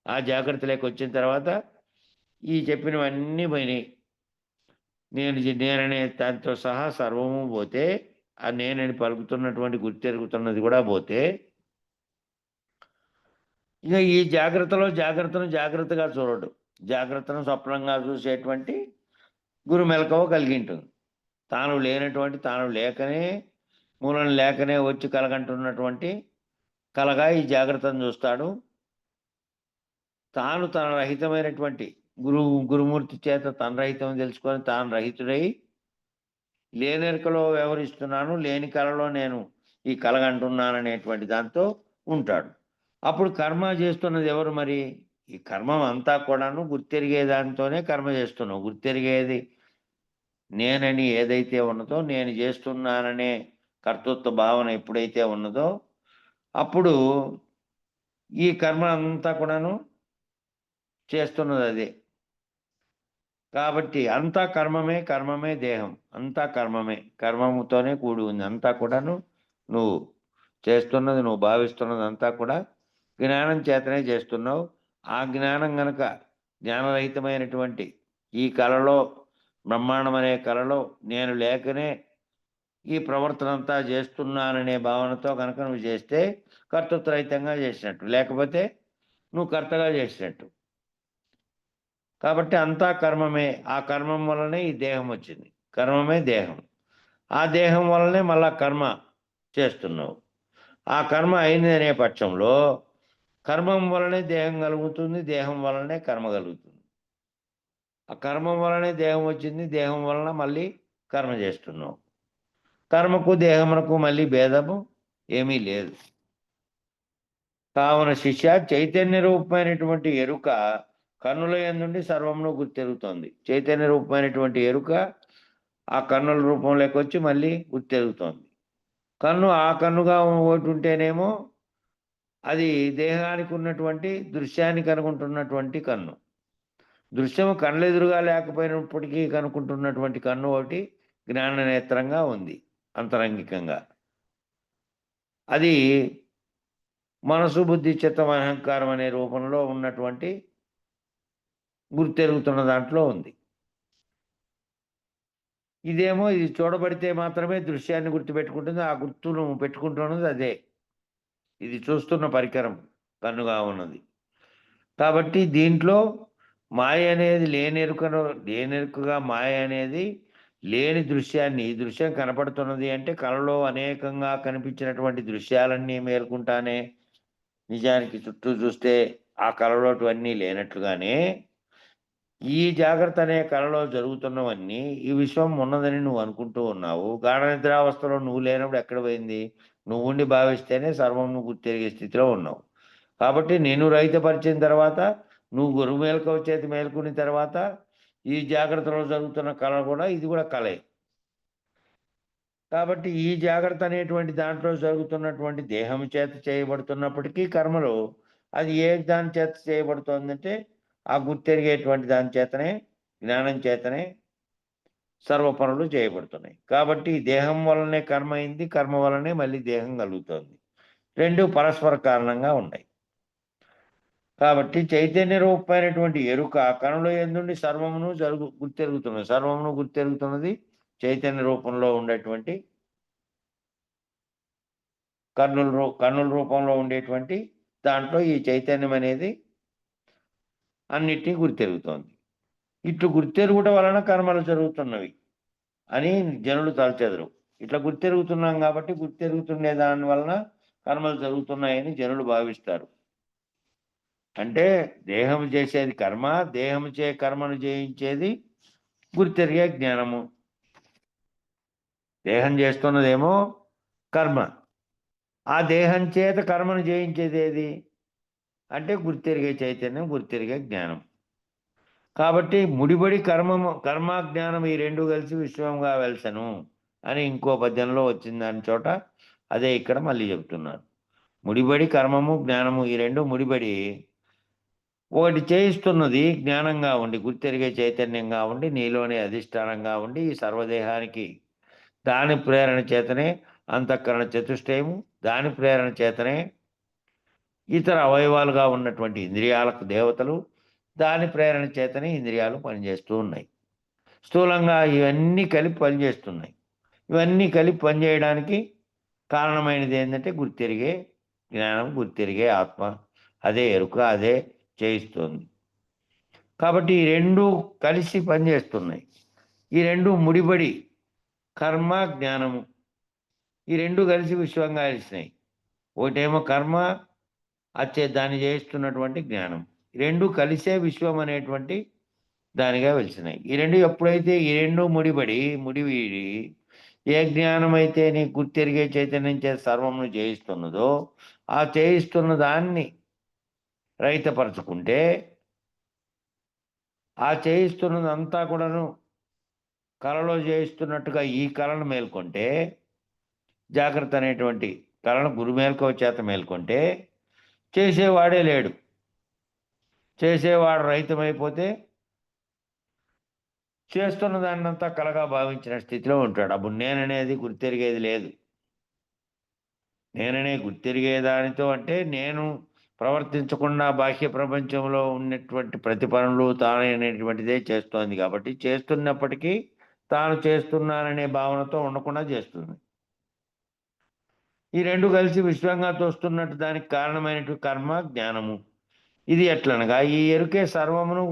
ఆ జాగ్రత్తలోకి వచ్చిన తర్వాత ఈ చెప్పినవన్నీ పోయినాయి. నేననే దాంతో సహా సర్వము పోతే ఆ నేనని పలుకుతున్నటువంటి గుర్తెరుగుతున్నది కూడా పోతే ఇక ఈ జాగ్రత్తను జాగ్రత్తగా చూడడు, జాగ్రత్తను స్వప్నంగా చూసేటువంటి గురు మెలకువ కలిగి ఉంటుంది. తాను లేనటువంటి, తాను లేకనే మూలం లేకనే వచ్చి కలగంటున్నటువంటి కలగా ఈ జాగ్రత్తను చూస్తాడు. తాను తన రహితమైనటువంటి గురుమూర్తి చేత తన రహితం తెలుసుకొని తాను రహితుడై లేనెరుకలో వ్యవహరిస్తున్నాను, లేని కళలో నేను ఈ కలగంటున్నాననేటువంటి దాంతో ఉంటాడు. అప్పుడు కర్మ చేస్తున్నది ఎవరు మరి? ఈ కర్మం అంతా కూడాను గుర్తెరిగే దానితోనే కర్మ చేస్తున్నావు. గుర్తెరిగేది నేనని ఏదైతే ఉన్నదో, నేను చేస్తున్నాననే కర్తృత్వ భావన ఎప్పుడైతే ఉన్నదో అప్పుడు ఈ కర్మ అంతా కూడాను చేస్తున్నది అదే. కాబట్టి అంతా కర్మమే దేహం, అంతా కర్మముతోనే కూడి ఉంది. అంతా కూడాను నువ్వు చేస్తున్నది, నువ్వు భావిస్తున్నది అంతా కూడా జ్ఞానం చేతనే చేస్తున్నావు. ఆ జ్ఞానం గనక జ్ఞానరహితమైనటువంటి ఈ కళలో, బ్రహ్మాండం అనే కళలో నేను లేకనే ఈ ప్రవర్తన అంతా చేస్తున్నాననే భావనతో కనుక నువ్వు చేస్తే కర్తృత్వరహితంగా చేసినట్టు, లేకపోతే నువ్వు కర్తగా చేసినట్టు. కాబట్టి అంతా కర్మమే. ఆ కర్మం వల్లనే ఈ దేహం వచ్చింది. కర్మమే దేహం. ఆ దేహం వల్లనే మళ్ళా కర్మ చేస్తున్నావు. ఆ కర్మ అయింది అనే పక్షంలో కర్మం వలనే దేహం కలుగుతుంది, దేహం వలనే కర్మ కలుగుతుంది. ఆ కర్మం వలనే దేహం వచ్చింది, దేహం వలన మళ్ళీ కర్మ చేస్తున్నావు. కర్మకు దేహమునకు మళ్ళీ భేదము ఏమీ లేదు. కావున శిష్య, చైతన్య రూపమైనటువంటి ఎరుక కన్నుల యందుండి సర్వమును గుర్తెరుగుతోంది. చైతన్య రూపమైనటువంటి ఎరుక ఆ కన్నుల రూపంలోకి వచ్చి మళ్ళీ గుర్తెరుగుతోంది. కన్ను ఆ కన్నుగా ఒకటి ఉంటేనేమో అది దేహానికి ఉన్నటువంటి దృశ్యాన్ని కనుకుంటున్నటువంటి కన్ను. దృశ్యము కళ్ళెదురుగా లేకపోయినప్పటికీ కనుకుంటున్నటువంటి కన్ను ఒకటి జ్ఞాన నేత్రంగా ఉంది అంతరంగికంగా. అది మనసు, బుద్ధి, చిత్తం, అహంకారం అనే రూపంలో ఉన్నటువంటి గుర్తెరుగుతున్న దాంట్లో ఉంది. ఇదేమో ఇది చూడబడితే మాత్రమే దృశ్యాన్ని గుర్తుపెట్టుకుంటుంది. ఆ గుర్తును పెట్టుకుంటున్నది అదే. ఇది చూస్తున్న పరికరం కన్నుగా ఉన్నది. కాబట్టి దీంట్లో మాయ అనేది లేనెరుకగా మాయ అనేది లేని దృశ్యాన్ని, ఈ దృశ్యం కనపడుతున్నది అంటే కలలో అనేకంగా కనిపించినటువంటి దృశ్యాలన్నీ మేల్కుంటానే నిజానికి చుట్టూ చూస్తే ఆ కలలోటివన్నీ లేనట్లుగానే ఈ జాగ్రత్త అనే కలలో జరుగుతున్నవన్నీ ఈ విశ్వం ఉన్నదని నువ్వు అనుకుంటూ ఉన్నావు. గాఢ నిద్రావస్థలో నువ్వు లేనప్పుడు ఎక్కడ పోయింది? నువ్వు ఉండి భావిస్తేనే సర్వం నువ్వు గుర్తెరిగే స్థితిలో ఉన్నావు. కాబట్టి నేను రహితపరిచిన తర్వాత నువ్వు గురువు మేల్కవ చేతి మేల్కొన్న తర్వాత ఈ జాగ్రత్తలో జరుగుతున్న కళ కూడా ఇది కూడా కళే. కాబట్టి ఈ జాగ్రత్త అనేటువంటి దాంట్లో జరుగుతున్నటువంటి దేహం చేత చేయబడుతున్నప్పటికీ కర్మలు అది ఏ దాని చేత చేయబడుతోందంటే ఆ గుర్తెరిగేటువంటి దాని చేతనే, జ్ఞానం చేతనే సర్వ పనులు చేయబడుతున్నాయి. కాబట్టి ఈ దేహం వలనే కర్మ అయింది, కర్మ వలనే మళ్ళీ దేహం కలుగుతోంది. రెండు పరస్పర కారణంగా ఉన్నాయి. కాబట్టి చైతన్య రూపమైనటువంటి ఎరుక కనుల యందుండి సర్వమును గుర్తెరుగుతున్నది. సర్వమును గుర్తెరుగుతున్నది చైతన్య రూపంలో ఉండేటువంటి కన్నుల రూపంలో ఉండేటువంటి దాంట్లో ఈ చైతన్యం అనేది అన్నిటినీ గుర్తెరుగుతోంది. ఇట్లు గుర్తెరుగుట వలన కర్మలు జరుగుతున్నవి అని జనులు తలచెదరు. ఇట్లా గుర్తెరుగుతున్నాం కాబట్టి గుర్తెరుగుతుండే దాని వలన కర్మలు జరుగుతున్నాయని జనులు భావిస్తారు. అంటే దేహము చేసేది కర్మ, దేహము చే కర్మను చేయించేది గుర్తెరిగే జ్ఞానము. దేహం చేస్తున్నదేమో కర్మ, ఆ దేహం చేత కర్మను చేయించేది ఏది అంటే గుర్తెరిగే చైతన్యం, గుర్తెరిగే జ్ఞానం. కాబట్టి ముడిబడి కర్మ జ్ఞానం ఈ రెండు కలిసి విశ్వంగా వెలసెను అని ఇంకో పద్యంలో వచ్చింది. దాని చోట అదే ఇక్కడ మళ్ళీ చెబుతున్నాను. ముడిబడి కర్మము జ్ఞానము ఈ రెండు ముడిబడి ఒకటి చేయిస్తున్నది జ్ఞానంగా ఉండి, గుర్తెరిగే చైతన్యంగా ఉండి, నీలోనే అధిష్టానంగా ఉండి ఈ సర్వదేహానికి దాని ప్రేరణ చేతనే అంతఃకరణ చతుష్టయము, దాని ప్రేరణ చేతనే ఇతర అవయవాలుగా ఉన్నటువంటి ఇంద్రియాలకు దేవతలు, దాని ప్రేరణ చేతనే ఇంద్రియాలు పనిచేస్తూ ఉన్నాయి. స్థూలంగా ఇవన్నీ కలిపి పనిచేస్తున్నాయి. ఇవన్నీ కలిపి పనిచేయడానికి కారణమైనది ఏంటంటే గుర్తెరిగే జ్ఞానం, గుర్తెరిగే ఆత్మ, అదే ఎరుక, అదే చేయిస్తుంది. కాబట్టి ఈ రెండు కలిసి పనిచేస్తున్నాయి. ఈ రెండు ముడిబడి కర్మ, జ్ఞానము ఈ రెండు కలిసి విశ్వంగా కలిసినాయి. ఒకటేమో కర్మ, దాన్ని చేయిస్తున్నటువంటి జ్ఞానం. రెండు కలిసే విశ్వం అనేటువంటి దానిగా వెలిసినాయి. ఈ రెండు ఎప్పుడైతే ఈ రెండు ముడివీడి ఏ జ్ఞానం అయితే నీ గుర్తెరిగే చైతన్యం చేత సర్వమును చేయిస్తున్నదో ఆ చేయిస్తున్న దాన్ని రహితపరచుకుంటే, ఆ చేయిస్తున్నదంతా కూడాను కళలో చేయిస్తున్నట్టుగా ఈ కళను మేల్కొంటే, జాగ్రత్త అనేటువంటి కళను గురుమేల్కవ చేత మేల్కొంటే చేసేవాడే లేడు. చేసేవాడు రహితమైపోతే చేస్తున్న దాన్నంతా కళగా భావించిన స్థితిలో ఉంటాడు. అప్పుడు నేననేది గుర్తెరిగేది లేదు. నేననే గుర్తెరిగేదానితో అంటే నేను ప్రవర్తించకుండా బాహ్య ప్రపంచంలో ఉన్నటువంటి ప్రతి పనులు తాననేటువంటిదే చేస్తోంది. కాబట్టి చేస్తున్నప్పటికీ తాను చేస్తున్నాననే భావనతో ఉండకుండా చేస్తుంది. ఈ రెండు కలిసి విశ్వంగా తోస్తున్నట్టు దానికి కారణమైనటువంటి కర్మ, జ్ఞానము. ఇది ఎట్లనగా ఈ ఎరుకే సర్వమును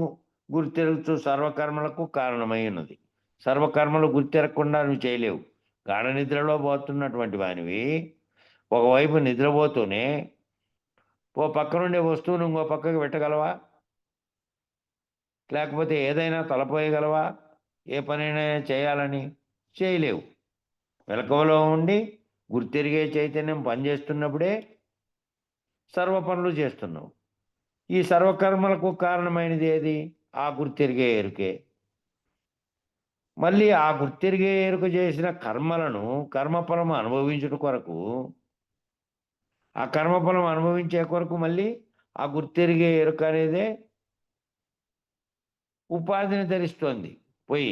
గుర్తెరుగుతూ సర్వకర్మలకు కారణమై ఉన్నది. సర్వకర్మలు గుర్తెరగకుండా నువ్వు చేయలేవు. గాఢ నిద్రలో పోతున్నటువంటి వానివి ఒకవైపు నిద్రపోతూనే ఓ పక్కనుండే వస్తువును ఇంకో పక్కకు పెట్టగలవా? లేకపోతే ఏదైనా తలపోయగలవా? ఏ పనైనా చేయాలని చేయలేవు. మెలకువలో ఉండి గుర్తెరిగే చైతన్యం పనిచేస్తున్నప్పుడే సర్వ పనులు చేస్తున్నావు. ఈ సర్వకర్మలకు కారణమైనది ఏది? ఆ గుర్తెరిగే ఎరుకే. మళ్ళీ ఆ గుర్తెరిగే ఎరుక చేసిన కర్మలను కర్మఫలం అనుభవించుట కొరకు, ఆ కర్మఫలం అనుభవించే కొరకు మళ్ళీ ఆ గుర్తెరిగే ఎరుక అనేదే ఉపాధిని ధరిస్తోంది. పోయి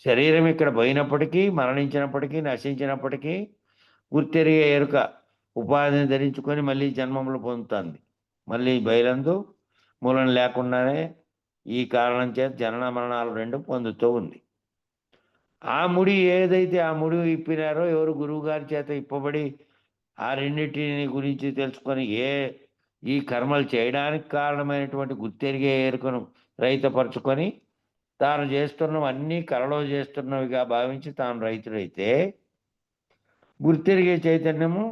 శరీరం ఇక్కడ పోయినప్పటికీ, మరణించినప్పటికీ, నశించినప్పటికీ గుర్తెరిగే ఎరుక ఉపాధిని ధరించుకొని మళ్ళీ జన్మములు పొందుతుంది. మళ్ళీ బయలందు మూలం లేకుండానే ఈ కారణం చేత జనన మరణాలు రెండు పొందుతూ ఉంది. ఆ ముడి ఏదైతే ఆ ముడి ఇప్పినారో, ఎవరు గురువు గారి చేత ఇప్పబడి ఆ రెండింటిని గురించి తెలుసుకొని ఈ కర్మలు చేయడానికి కారణమైనటువంటి గుర్తెరిగే ఎరుకను రహితపరుచుకొని తాను చేస్తున్నవన్నీ కలలో చేస్తున్నవిగా భావించి తాను రైతుడైతే, గుర్తెరిగే చైతన్యము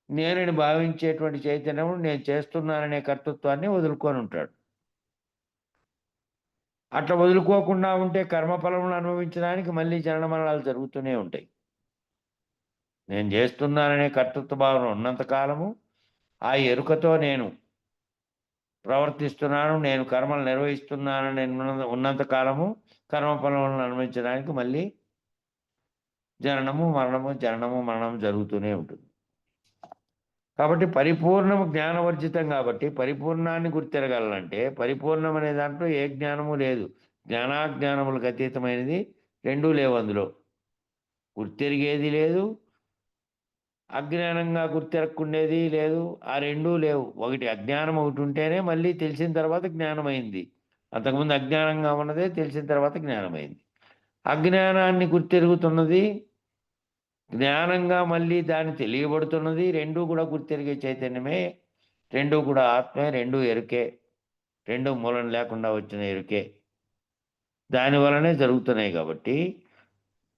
నేనని భావించేటువంటి చైతన్యము నేను చేస్తున్నాననే కర్తృత్వాన్ని వదులుకొని ఉంటాడు. అట్లా వదులుకోకుండా ఉంటే కర్మఫలములు అనుభవించడానికి మళ్ళీ జనన మరణాలు జరుగుతూనే ఉంటాయి. నేను చేస్తున్నాననే కర్తృత్వ భావన ఉన్నంతకాలము, ఆ ఎరుకతో నేను ప్రవర్తిస్తున్నాను, నేను కర్మలు నిర్వహిస్తున్నానని ఉన్నంతకాలము కర్మఫలములను అనుభవించడానికి మళ్ళీ జననము మరణము జరుగుతూనే ఉంటుంది. కాబట్టి పరిపూర్ణము జ్ఞానవర్జితం కాబట్టి పరిపూర్ణాన్ని గుర్తెరగాలంటే పరిపూర్ణం అనే దాంట్లో ఏ జ్ఞానము లేదు. జ్ఞానాజ్ఞానములకు అతీతమైనది రెండూ లేవు. అందులో గుర్తెరిగేది లేదు, అజ్ఞానంగా గుర్తెరక్కుండేది లేదు. ఆ రెండూ లేవు. ఒకటి అజ్ఞానం ఒకటి ఉంటేనే మళ్ళీ తెలిసిన తర్వాత జ్ఞానమైంది. అంతకుముందు అజ్ఞానంగా ఉన్నదే తెలిసిన తర్వాత జ్ఞానమైంది. అజ్ఞానాన్ని గుర్తెరుగుతున్నది, జ్ఞానంగా మళ్ళీ దాన్ని తెలియబడుతున్నది. రెండూ కూడా గుర్తెరిగే చైతన్యమే, రెండూ కూడా ఆత్మే, రెండూ ఎరుకే, రెండూ మూలం లేకుండా వచ్చిన ఎరుకే. దానివలనే జరుగుతున్నాయి. కాబట్టి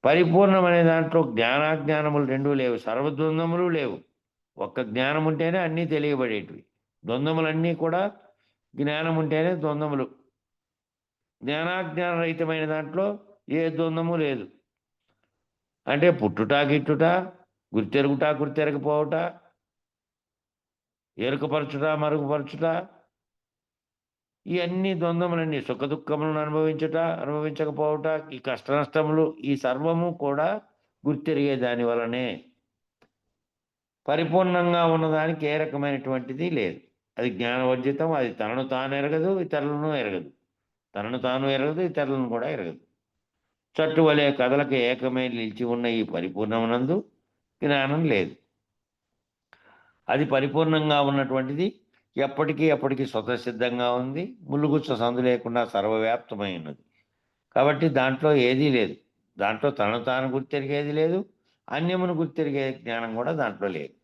పరిపూర్ణమనే దాంట్లో జ్ఞానాజ్ఞానములు రెండూ లేవు, సర్వద్వంద్వములు లేవు. ఒక్క జ్ఞానం ఉంటేనే అన్నీ తెలియబడేటివి. ద్వంద్వములన్నీ కూడా జ్ఞానం ఉంటేనే ద్వంద్వములు. జ్ఞానాజ్ఞాన రహితమైన దాంట్లో ఏ ద్వంద్వము లేదు. అంటే పుట్టుట గిట్టుట, గుర్తెరుగుట గుర్తెరగపోవుట, ఎరుకపరచుట మరుగుపరచుట, ఈ అన్ని ద్వంద్వములన్నీ సుఖదుఖములను అనుభవించకపోవుట, ఈ కష్ట నష్టములు, ఈ సర్వము కూడా గుర్తెరిగే దాని వలనే. పరిపూర్ణంగా ఉన్నదానికి ఏ రకమైనటువంటిది లేదు. అది జ్ఞానవర్జితం. అది తనను తాను ఎరగదు, ఇతరులను ఎరగదు. తనను తాను ఎరగదు, ఇతరులను కూడా ఎరగదు. చట్టు వలె కథలకు ఏకమై నిలిచి ఉన్న ఈ పరిపూర్ణమునందు జ్ఞానం లేదు. అది పరిపూర్ణంగా ఉన్నటువంటిది ఎప్పటికీ స్వతసిద్ధంగా ఉంది. ములుగుచ్చ సందు లేకుండా సర్వవ్యాప్తమై ఉన్నది. కాబట్టి దాంట్లో ఏదీ లేదు. దాంట్లో తనను తాను గుర్తెరిగేది లేదు, అన్యమును గుర్తెరిగే జ్ఞానం కూడా దాంట్లో లేదు.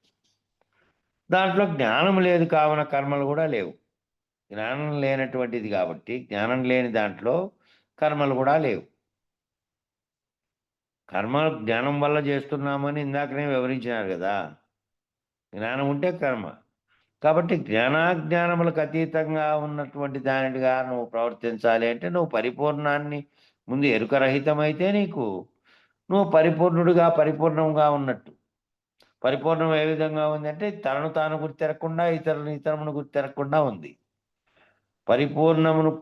దాంట్లో జ్ఞానం లేదు కావున కర్మలు కూడా లేవు. జ్ఞానం లేనటువంటిది కాబట్టి జ్ఞానం లేని దాంట్లో కర్మలు కూడా లేవు. కర్మ జ్ఞానం వల్ల చేస్తున్నామని ఇందాకనే వివరించినారు కదా. జ్ఞానం ఉంటే కర్మ. కాబట్టి జ్ఞానాజ్ఞానములకు అతీతంగా ఉన్నటువంటి దానిగా నువ్వు ప్రవర్తించాలి అంటే నువ్వు పరిపూర్ణాన్ని ముందు ఎరుకరహితమైతే నువ్వు పరిపూర్ణుడిగా పరిపూర్ణంగా ఉన్నట్టు. పరిపూర్ణం ఏ విధంగా ఉంది అంటే తనను తాను గుర్తెరగకుండా ఇతరమును గుర్తెరగకుండా ఉంది. పరిపూర్ణమును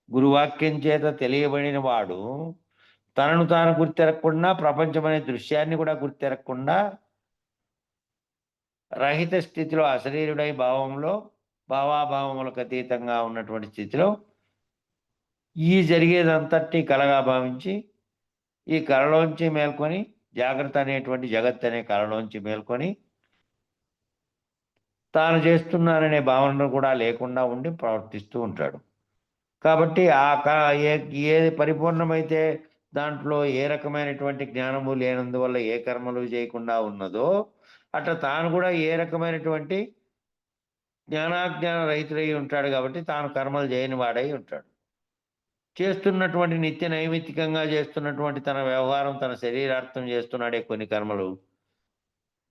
గురువాక్యం చేత తెలియబడిన వాడు తనను తాను గుర్తెరగకుండా, ప్రపంచం అనే దృశ్యాన్ని కూడా గుర్తెరగకుండా రహిత స్థితిలో అశరీరుడై భావాభావములకు అతీతంగా ఉన్నటువంటి స్థితిలో ఈ జరిగేదంతటి కలగా భావించి ఈ కళలోంచి మేల్కొని జాగ్రత్త అనేటువంటి జగత్ అనే కళలోంచి మేల్కొని తాను చేస్తున్నాననే భావనను కూడా లేకుండా ఉండి ప్రవర్తిస్తూ ఉంటాడు. కాబట్టి ఏది పరిపూర్ణమైతే దాంట్లో ఏ రకమైనటువంటి జ్ఞానము లేనందువల్ల ఏ కర్మలు చేయకుండా ఉన్నదో అట్లా తాను కూడా ఏ రకమైనటువంటి జ్ఞానాజ్ఞాన రహితుడై ఉంటాడు. కాబట్టి తాను కర్మలు చేయని వాడై ఉంటాడు. చేస్తున్నటువంటి నిత్య నైమిత్తికంగా చేస్తున్నటువంటి తన వ్యవహారం, తన శరీరార్థం చేస్తున్నాడే కొన్ని కర్మలు.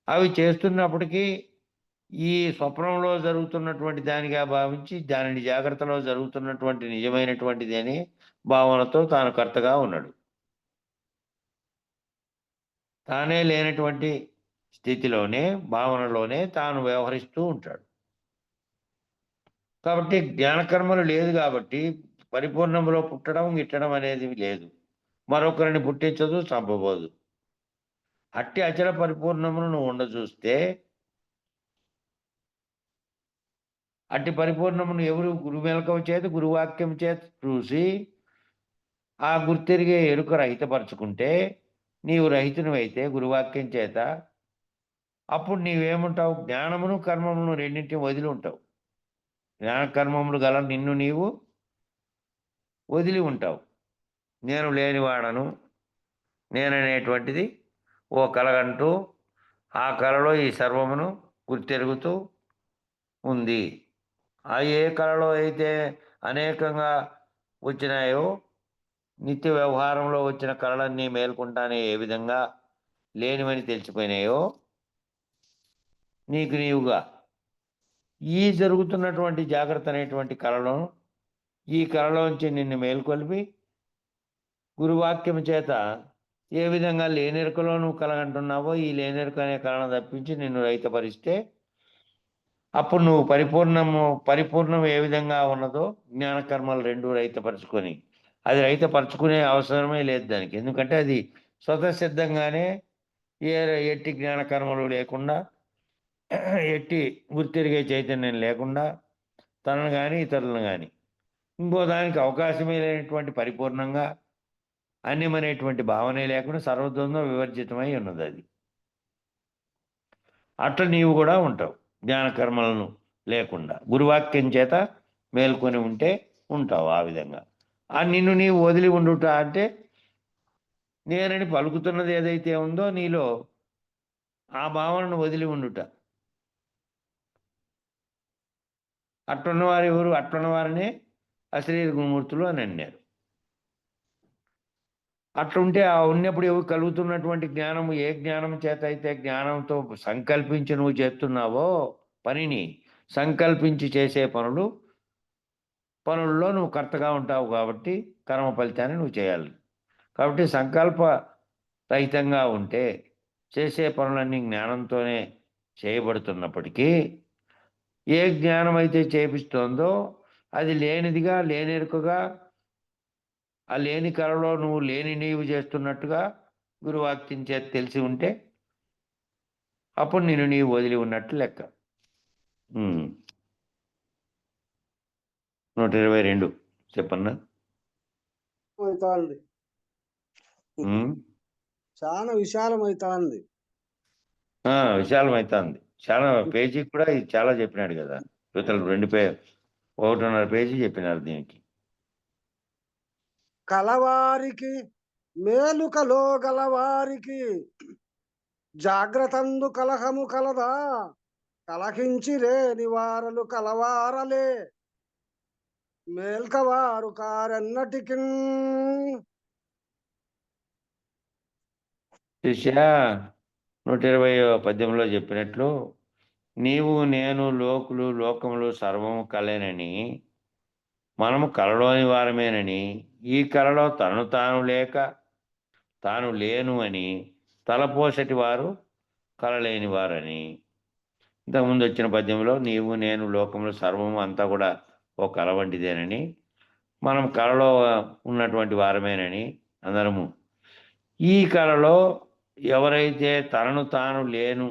అవి చేస్తున్నప్పటికీ ఈ స్వప్నంలో జరుగుతున్నటువంటి దానిగా భావించి దానిని జాగ్రత్తలో జరుగుతున్నటువంటి నిజమైనటువంటిది అనే భావనతో తాను కర్తగా ఉన్నాడు. తానే లేనటువంటి స్థితిలోనే, భావనలోనే తాను వ్యవహరిస్తూ ఉంటాడు. కాబట్టి జ్ఞానకర్మలు లేదు కాబట్టి పరిపూర్ణంలో పుట్టడం గిట్టడం అనేది లేదు. మరొకరిని పుట్టించదు, చంపబోదు. అట్టి అచల పరిపూర్ణమును నువ్వు ఉండచూస్తే, అట్టి పరిపూర్ణమును ఎవరు గురుమెలకం చేత, గురువాక్యం చేత చూసి ఆ గుర్తెరిగే ఎరుక రహితపరుచుకుంటే, నీవు రహితునివైతే గురువాక్యం చేత, అప్పుడు నీవేముంటావు? జ్ఞానమును కర్మమును రెండింటిని వదిలి ఉంటావు. జ్ఞాన కర్మములు గల నిన్ను నీవు వదిలి ఉంటావు. నేను లేనివాడను, నేననేటువంటిది ఓ కలగంటూ ఆ కలలో ఈ సర్వమును గుర్తెరుగుతూ ఉంది. ఆ ఏ కళలో అయితే అనేకంగా వచ్చినాయో, నిత్య వ్యవహారంలో వచ్చిన కళలన్నీ మేల్కొంటానే ఏ విధంగా లేనివని తెలిసిపోయినాయో, నీకు నీవుగా ఈ జరుగుతున్నటువంటి జాగ్రత్త అనేటువంటి కళలో, ఈ కళలోంచి నిన్ను మేల్కొల్పి గురువాక్యం చేత ఏ విధంగా లేనెరుకలో నువ్వు కలగంటున్నావో, ఈ లేనెరుక అనే కళను తప్పించి నిన్ను రహితపరిస్తే, అప్పుడు నువ్వు పరిపూర్ణం ఏ విధంగా ఉన్నదో జ్ఞానకర్మలు రెండు రహితపరుచుకొని, అది రహితపరుచుకునే అవసరమే లేదు దానికి. ఎందుకంటే అది స్వతసిద్ధంగానే ఎట్టి జ్ఞానకర్మలు లేకుండా, ఎట్టి గుర్తిరిగే చైతన్యం లేకుండా, తనను కానీ ఇతరులను కానీ ఇంకో దానికి అవకాశమే లేనటువంటి పరిపూర్ణంగా అన్యమనేటువంటి భావనే లేకుండా సర్వద్వంద్వ వివర్జితమై ఉన్నది అది. అట్లా నీవు కూడా ఉంటావు. జ్ఞానకర్మలను లేకుండా గురువాక్యం చేత మేల్కొని ఉంటే ఉంటావు. ఆ విధంగా ఆ నిన్ను నీవు వదిలి ఉండుట అంటే, నేనని పలుకుతున్నది ఏదైతే ఉందో నీలో ఆ భావనను వదిలి ఉండుట. అట్లున్నవారు ఎవరు? అట్లున్నవారనే అశరీర గుణమూర్తులు అని అన్నారు. అట్లుంటే ఆ ఉన్నప్పుడు ఎవరు కలుగుతున్నటువంటి జ్ఞానము, ఏ జ్ఞానం చేత అయితే జ్ఞానంతో సంకల్పించి నువ్వు చేస్తున్నావో పనిని, సంకల్పించి చేసే పనుల్లో నువ్వు కర్తగా ఉంటావు కాబట్టి కర్మ ఫలితాన్ని నువ్వు చేయాలి. కాబట్టి సంకల్ప రహితంగా ఉంటే చేసే పనులన్నీ జ్ఞానంతోనే చేయబడుతున్నప్పటికీ, ఏ జ్ఞానం అయితే చేపిస్తోందో అది లేనిదిగా, లేనెరుకగా, ఆ లేని కళలో నువ్వు లేని నీవు చేస్తున్నట్టుగా గురువాక్యం చేత తెలిసి ఉంటే, అప్పుడు నిన్ను నీవు వదిలి ఉన్నట్టు లెక్క. 122 చెప్పన్నా. అవుతాంది, చాలా విశాలమైతాంది. విశాలమైతుంది. చాలా పేజీ కూడా ఇది చాలా చెప్పినాడు కదా. ఇవతలు 1.5 పేజీ చెప్పినారు దీనికి. కలవారికి మేలుకలో గలవారికి జాగ్రత్తందు కలహము కలదా, కలహించి రేని వారలు కలవారలే, మేల్కవారు కారెన్నటికి. శిష్య 120వ పద్యంలో చెప్పినట్లు, నీవు నేను లోకులు లోకములు సర్వము కలేనని, మనము కలలోని వారమేనని, ఈ కలలో తను తాను లేక తాను లేను అని తలపోసటి వారు కలలేని వారని. ఇంతకుముందు వచ్చిన పద్యంలో నీవు నేను లోకములు సర్వము అంతా కూడా ఓ కల వంటిదేనని, మనం కలలో ఉన్నటువంటి వారమేనని అందరము. ఈ కలలో ఎవరైతే తనను తాను లేను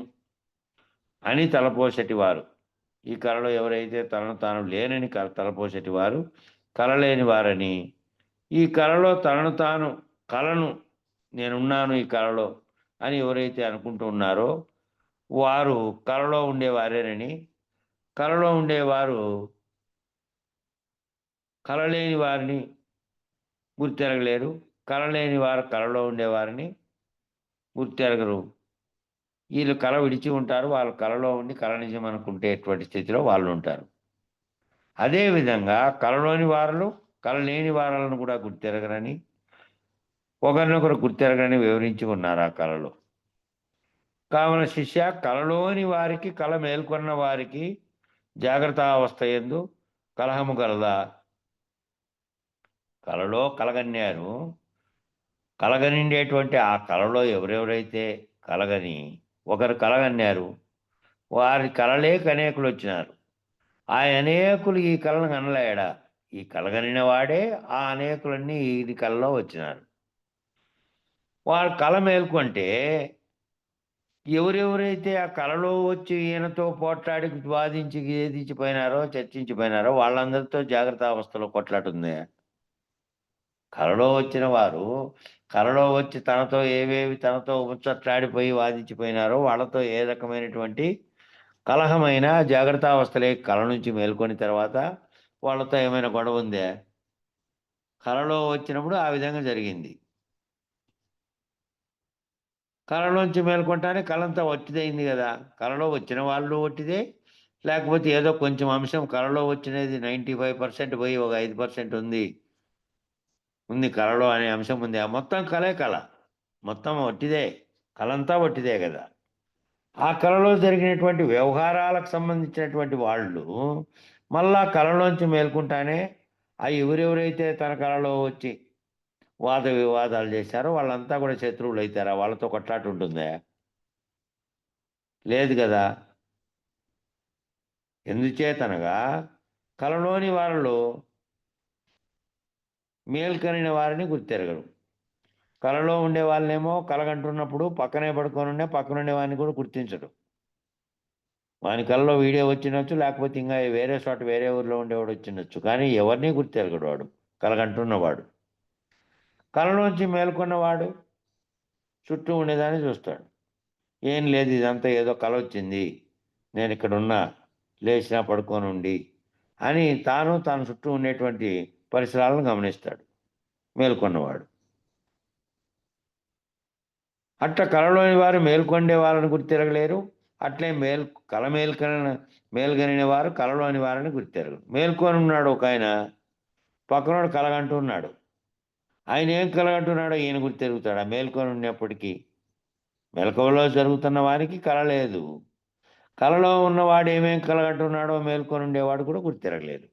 అని తలపోసటి వారు, ఈ కళలో ఎవరైతే తనను తాను లేనని తలపోసటి వారు కలలేని వారని, ఈ కళలో తనను తాను కలను నేనున్నాను ఈ కళలో అని ఎవరైతే అనుకుంటూ ఉన్నారో వారు కళలో ఉండేవారేనని, కళలో ఉండేవారు కలలేని వారిని గుర్తెరగలేరు, కలలేని వారు కళలో ఉండేవారిని గుర్తెరగరు. వీళ్ళు కళ విడిచి ఉంటారు, వాళ్ళు కళలో ఉండి కళ నిజం అనుకుంటేటువంటి స్థితిలో వాళ్ళు ఉంటారు. అదేవిధంగా కళలోని వారు కళ లేని వారాలను కూడా గుర్తెరగరని, ఒకరినొకరు గుర్తెరగని వివరించి ఉన్నారు ఆ కళలో. కావున శిష్య, కళలోని వారికి కళ మేల్కొన్న వారికి జాగ్రత్త అవస్థ యందు కలహము గలదా? కళలో కలగన్నారు, కలగనిండేటువంటి ఆ కళలో ఎవరెవరైతే కలగని ఒకరు కలగన్నారు, వారి కలలేక అనేకులు వచ్చినారు. ఆ అనేకులు ఈ కళను కనలేడా? ఈ కలగనిన వాడే ఆ అనేకులన్నీ ఈ కళలో వచ్చినారు. వారు కళ మేల్కొంటే ఎవరెవరైతే ఆ కళలో వచ్చి ఈయనతో పోట్లాడి వాదించి గేదించిపోయినారో, చర్చించిపోయినారో వాళ్ళందరితో జాగ్రత్త అవస్థలో కొట్లాటుంది. కళలో వచ్చిన వారు కళలో వచ్చి తనతో ఏవేవి తనతో ముచ్చట్లాడిపోయి వాదించిపోయినారో వాళ్ళతో ఏ రకమైనటువంటి కలహమైన జాగ్రత్తావస్థలే కళ నుంచి మేల్కొని తర్వాత వాళ్ళతో ఏమైనా గొడవ ఉందే? కళలో వచ్చినప్పుడు ఆ విధంగా జరిగింది. కళలోంచి మేల్కొంటానే కళంతా ఒట్టిదైంది కదా. కళలో వచ్చిన వాళ్ళు ఒట్టిదే, లేకపోతే ఏదో కొంచెం అంశం కళలో వచ్చినది 95% పోయి ఒక 5% ఉంది కళలో అనే అంశం ఉంది. ఆ మొత్తం కళే కళ, మొత్తం ఒట్టిదే, కళంతా ఒట్టిదే కదా. ఆ కళలో జరిగినటువంటి వ్యవహారాలకు సంబంధించినటువంటి వాళ్ళు మళ్ళా కళలోంచి మేల్కొంటానే ఆ ఎవరెవరైతే తన కళలో వచ్చి వాద వివాదాలు చేశారో వాళ్ళంతా కూడా శత్రువులు అవుతారా? వాళ్ళతో కొట్లాట ఉంటుందా? లేదు కదా. ఎందుచేతనగా కళలోని వారిలో మేల్కొనిన వారిని గుర్తెరగరు. కళలో ఉండే వాళ్ళేమో కలగంటున్నప్పుడు పక్కనే పడుకొని పక్కనుండే వాడిని కూడా గుర్తించడు. వాని కళలో వీడియో వచ్చినచ్చు, లేకపోతే ఇంకా వేరే చోట వేరే ఊర్లో ఉండేవాడు వచ్చిండొచ్చు, కానీ ఎవరిని గుర్తెరగడు వాడు కలగంటున్నవాడు. కళలోంచి మేల్కొన్నవాడు చుట్టూ ఉండేదాన్ని చూస్తాడు. ఏం లేదు, ఇదంతా ఏదో కళ వచ్చింది, నేను ఇక్కడ ఉన్నా, లేచినా పడుకొని ఉండి అని తాను చుట్టూ ఉండేటువంటి పరిసరాలను గమనిస్తాడు మేల్కొన్నవాడు. అట్లా కళలోని వారు మేల్కొండే వాళ్ళని గుర్తిరగలేరు. అట్లే కళ మేల్కొనిన వారు కళలోని వారిని గుర్తిరగరు. మేల్కొని ఉన్నాడు ఒక ఆయన, పక్కనోడు కలగంటూ ఉన్నాడు. ఆయన ఏం కలగంటున్నాడో ఈయన గుర్తిరుగుతాడు. మేల్కొని ఉన్నప్పటికీ మెలకువలో జరుగుతున్న వారికి కళ లేదు. కళలో ఉన్నవాడు ఏమేం కలగంటున్నాడో మేల్కొని ఉండేవాడు కూడా గుర్తిరగలేదు.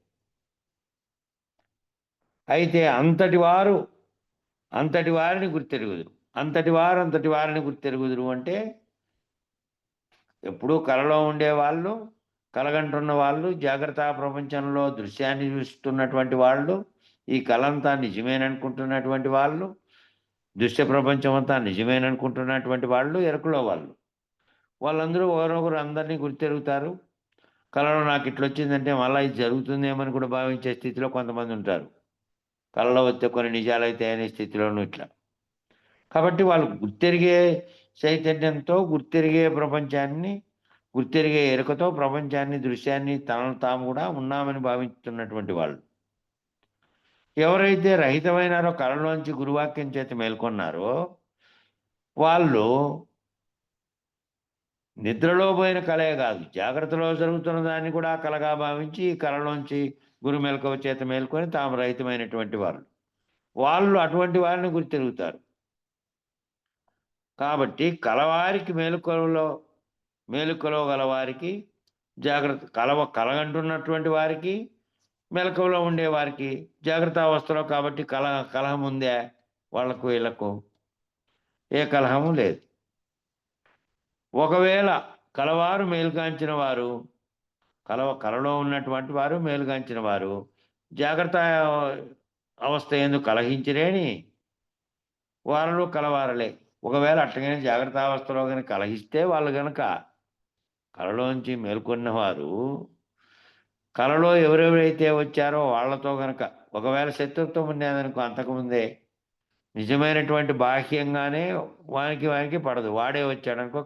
అయితే అంతటి వారిని గుర్తెరుగుదురు. అంతటి వారిని గుర్తెరుగుదురు అంటే ఎప్పుడూ కళలో ఉండేవాళ్ళు, కలగంటున్న వాళ్ళు, జాగ్రత్త ప్రపంచంలో దృశ్యాన్ని చూస్తున్నటువంటి వాళ్ళు, ఈ కళంతా నిజమేననుకుంటున్నటువంటి వాళ్ళు, దృశ్య ప్రపంచం అంతా నిజమేననుకుంటున్నటువంటి వాళ్ళు, ఎరుకలో వాళ్ళందరూ ఒకరొకరు అందరినీ గుర్తెరుగుతారు. కళలో నాకు ఇట్లా వచ్చిందంటే మళ్ళీ ఇది జరుగుతుందేమని కూడా భావించే స్థితిలో కొంతమంది ఉంటారు. కళలో వచ్చే కొన్ని నిజాలైతే అనే స్థితిలోనూ ఇట్లా. కాబట్టి వాళ్ళు గుర్తెరిగే చైతన్యంతో, గుర్తెరిగే ప్రపంచాన్ని, గుర్తెరిగే ఎరుకతో ప్రపంచాన్ని, దృశ్యాన్ని తనను తాము కూడా ఉన్నామని భావిస్తున్నటువంటి వాళ్ళు. ఎవరైతే రహితమైనారో, కళలోంచి గురువాక్యం చేత మేల్కొన్నారో వాళ్ళు నిద్రలో పోయిన కళే కాదు, జాగ్రత్తలో జరుగుతున్న దాన్ని కూడా కళగా భావించి ఈ కళలోంచి గురు మెలకువ చేత మేల్కొని తాము రహితమైనటువంటి వాళ్ళు అటువంటి వారిని గుర్తెరుగుతారు. కాబట్టి కలవారికి మేలుకలో గలవారికి జాగ్రత్త, కలగంటున్నటువంటి వారికి, మెలకువలో ఉండేవారికి జాగ్రత్త అవస్థలో కాబట్టి కలహం ఉందే వాళ్ళకు వీళ్ళకు? ఏ కలహము లేదు. ఒకవేళ కలవారు మేలుగాంచిన వారు, కళలో ఉన్నటువంటి వారు మేలుగాంచిన వారు జాగ్రత్త అవస్థ ఎందుకు కలహించిరేని వారిలో కలవారలే. ఒకవేళ అట్లగానే జాగ్రత్త అవస్థలో కనుక కలహిస్తే వాళ్ళు కనుక కళలోంచి మేల్కొన్నవారు కళలో ఎవరెవరైతే వచ్చారో వాళ్ళతో కనుక ఒకవేళ శత్రుత్వం ఉండేదనుకో, అంతకుముందే నిజమైనటువంటి బాహ్యంగానే వానికి పడదు, వాడే వచ్చాడనుకో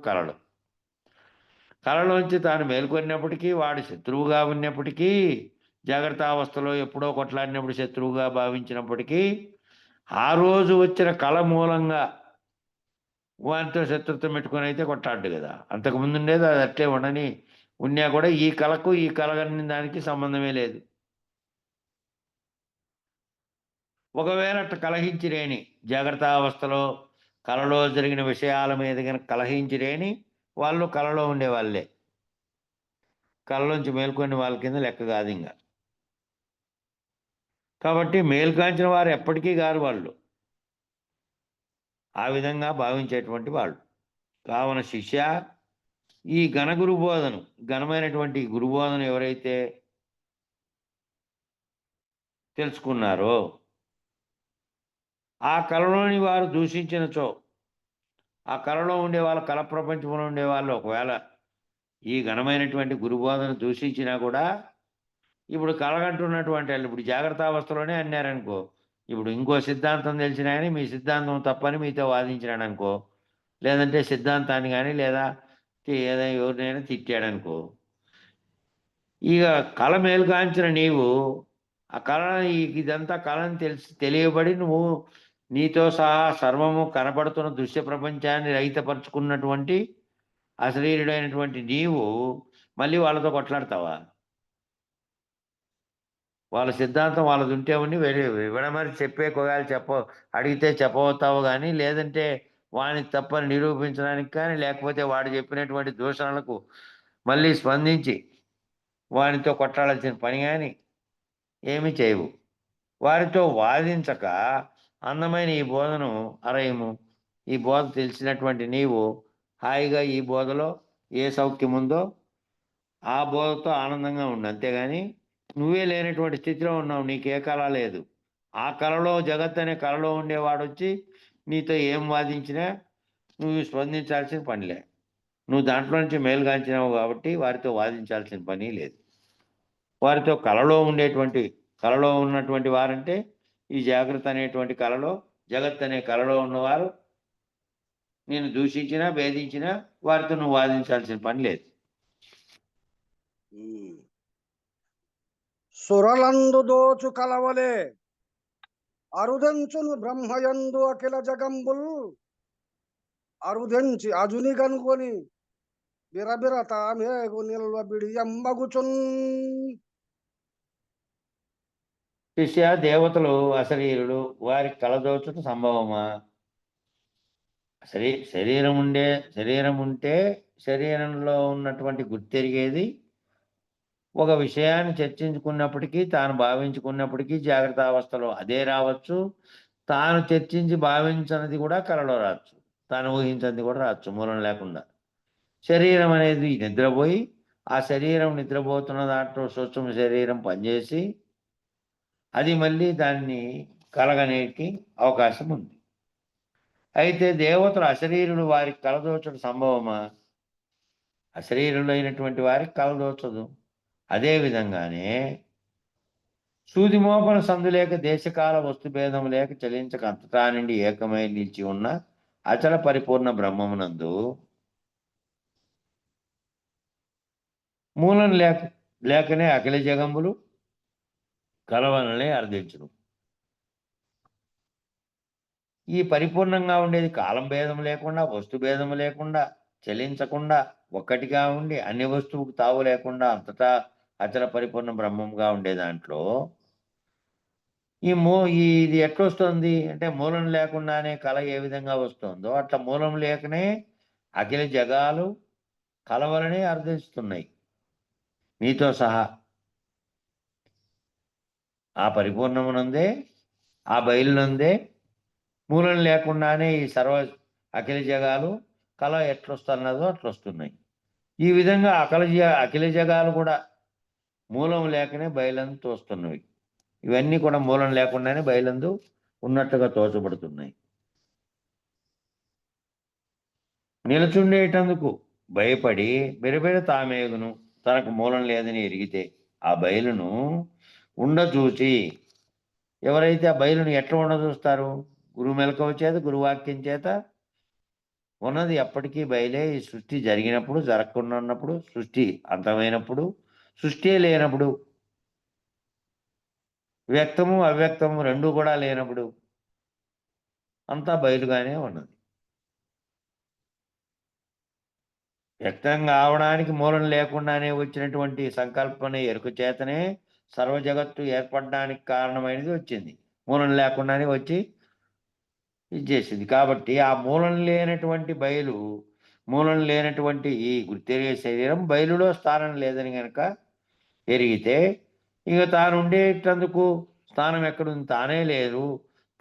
కళలోంచి తాను మేల్కొన్నప్పటికీ వాడు శత్రువుగా ఉన్నప్పటికీ, జాగ్రత్త అవస్థలో ఎప్పుడో కొట్లాడినప్పుడు శత్రువుగా భావించినప్పటికీ ఆ రోజు వచ్చిన కళ మూలంగా వానితో శత్రుత్వం పెట్టుకొని అయితే కొట్లాడు కదా. అంతకుముందు ఉండేది అది అట్లే ఉన్నా కూడా ఈ కళకు ఈ కళగని దానికి సంబంధమే లేదు. ఒకవేళ అట్ట కలహించిరేని జాగ్రత్త అవస్థలో కలలో జరిగిన విషయాల మీద కనుక కలహించిరేని వాళ్ళు కలలో ఉండేవాళ్ళే, కలలోంచి మేల్కొని వాళ్ళ కింద లెక్క కాదు ఇంకా. కాబట్టి మేల్కాంచిన వారు ఎప్పటికీ గారు వాళ్ళు, ఆ విధంగా భావించేటువంటి వాళ్ళు. కావున శిష్య, ఈ ఘనమైనటువంటి గురుబోధను ఎవరైతే తెలుసుకున్నారో ఆ కళలోని వారు దూషించినచో, ఆ కళలో ఉండే వాళ్ళు, కళ ప్రపంచంలో ఉండే వాళ్ళు ఒకవేళ ఈ ఘనమైనటువంటి గురుబోధను దూషించినా కూడా, ఇప్పుడు కలగంటున్నటువంటి వాళ్ళు ఇప్పుడు జాగ్రత్త అవస్థలోనే అన్నారనుకో, ఇప్పుడు ఇంకో సిద్ధాంతం తెలిసిన కానీ మీ సిద్ధాంతం తప్పని మీతో వాదించినాడు అనుకో, లేదంటే సిద్ధాంతాన్ని కానీ లేదా ఏదైనా ఎవరినైనా తిట్టాడనుకో, ఇక కళ మేలుకాంచిన నీవు ఆ కళ, ఇదంతా కళని తెలియబడి నువ్వు నీతో సహా సర్వము కనబడుతున్న దృశ్య ప్రపంచాన్ని రహితపరుచుకున్నటువంటి అశరీరుడైనటువంటి నీవు మళ్ళీ వాళ్ళతో కొట్లాడతావా? వాళ్ళ సిద్ధాంతం వాళ్ళది ఉంటే ఉండి విడమరి ఒకవేళ అడిగితే చెప్పవుతావు కానీ, లేదంటే వానికి తప్పని నిరూపించడానికి కానీ, లేకపోతే వాడు చెప్పినటువంటి దూషణలకు మళ్ళీ స్పందించి వానితో కొట్లాడాల్సిన పని కానీ ఏమి చేయవు. వారితో వాదించక అందమైన ఈ బోధను అరయము. ఈ బోధ తెలిసినటువంటి నీవు హాయిగా ఈ బోధలో ఏ సౌఖ్యం ఉందో ఆ బోధతో ఆనందంగా ఉండు, అంతేగాని నువ్వే లేనటువంటి స్థితిలో ఉన్నావు, నీకే కళ లేదు. ఆ కళలో జగత్ అనే కళలో ఉండేవాడు వచ్చి నీతో ఏం వాదించినా నువ్వు స్పందించాల్సిన పనిలే. నువ్వు దాంట్లో నుంచి మేలుగాంచినావు కాబట్టి వారితో వాదించాల్సిన పని లేదు. వారితో కళలో ఉన్నటువంటి వారంటే ఈ జాగ్రత్త అనేటువంటి కళలో, జగత్ అనే కళలో ఉన్నవారు నేను దూషించినా భేదించినా వారితో నువ్వు వాదించాల్సిన పని లేదు. సురలందు దోచు కలవలే అరుదెంచును బ్రహ్మయందు అఖిల జగంబుల్ అరుదెంచి అజుని కనుకొని బిరబిర తామేగు నిల్వ బిడియంబగుచున్. శిష్య, దేవతలు అశరీరులు, వారికి కలదోచుట సంభవమా? శరీరం ఉంటే శరీరంలో ఉన్నటువంటి గుర్తెరిగేది ఒక విషయాన్ని చర్చించుకున్నప్పటికీ, తాను భావించుకున్నప్పటికీ జాగ్రత్త అవస్థలో అదే రావచ్చు. తాను చర్చించి భావించినది కూడా కలలో రావచ్చు, తాను ఊహించినది కూడా రావచ్చు మూలం లేకుండా. శరీరం అనేది నిద్రపోయి, ఆ శరీరం నిద్రపోతున్న దాంట్లో సూక్ష్మ శరీరం పనిచేసి అది మళ్ళీ దాన్ని కలగనేకి అవకాశం ఉంది. అయితే దేవతలు అశరీరులు, వారికి కలదోచడం సంభవమా? అశరీరులైనటువంటి వారికి కలదోచదు. అదేవిధంగానే సూదిమోపన సందు లేక దేశకాల వస్తుభేదం లేక చలించక అంతటా నుండి ఏకమై నిలిచి ఉన్న అచల పరిపూర్ణ బ్రహ్మమునందు మూలం లేకనే అఖిల జగంబులు కలవనలే అర్థించును. ఈ పరిపూర్ణంగా ఉండేది కాలం భేదం లేకుండా, వస్తు భేదం లేకుండా, చలించకుండా, ఒక్కటిగా ఉండి అన్ని వస్తువుకు తావు లేకుండా అంతటా అచల పరిపూర్ణ బ్రహ్మంగా ఉండే దాంట్లో ఇది ఎట్లొస్తుంది అంటే, మూలం లేకుండానే కళ ఏ విధంగా వస్తుందో అట్లా మూలం లేకనే అఖిల జగాలు కలవలనే అర్థిస్తున్నాయి మీతో సహా. ఆ పరిపూర్ణమునందే, ఆ బయలునందే మూలం లేకుండానే ఈ అఖిల జగాలు కళ ఎట్లొస్తున్నదో అట్లొస్తున్నాయి. ఈ విధంగా అఖిల జగాలు కూడా మూలం లేకనే బయలందు తోస్తున్నవి. ఇవన్నీ కూడా మూలం లేకుండానే బయలందు ఉన్నట్టుగా తోచబడుతున్నాయి. నిలచుండేటందుకు భయపడి బెరబెర తామేగును తనకు మూలం లేదని ఎరిగితే ఆ బయలును ఉండచూచి, ఎవరైతే ఆ బయలును ఎట్లా ఉండచూస్తారు? గురు మెలకువ చేత, గురువాక్యం చేత ఉన్నది ఎప్పటికీ బయలే. ఈ సృష్టి జరిగినప్పుడు, జరగకుండా ఉన్నప్పుడు, సృష్టి అంతమైనప్పుడు, సృష్టి లేనప్పుడు, వ్యక్తము అవ్యక్తము రెండూ కూడా లేనప్పుడు అంతా బయలుగానే ఉన్నది. వ్యక్తం కావడానికి మూలం లేకుండానే వచ్చినటువంటి సంకల్పన ఎరుక చేతనే సర్వ జగత్తు ఏర్పడడానికి కారణమైనది వచ్చింది. మూలం లేకుండానే వచ్చి ఇది చేసింది. కాబట్టి ఆ మూలం లేనటువంటి బయలు, మూలం లేనటువంటి ఈ గుర్తెరిగే శరీరం బయలులో స్థానం లేదని గనక ఎరిగితే ఇక తాను ఉండేటందుకు స్థానం ఎక్కడుంది? తానే లేదు,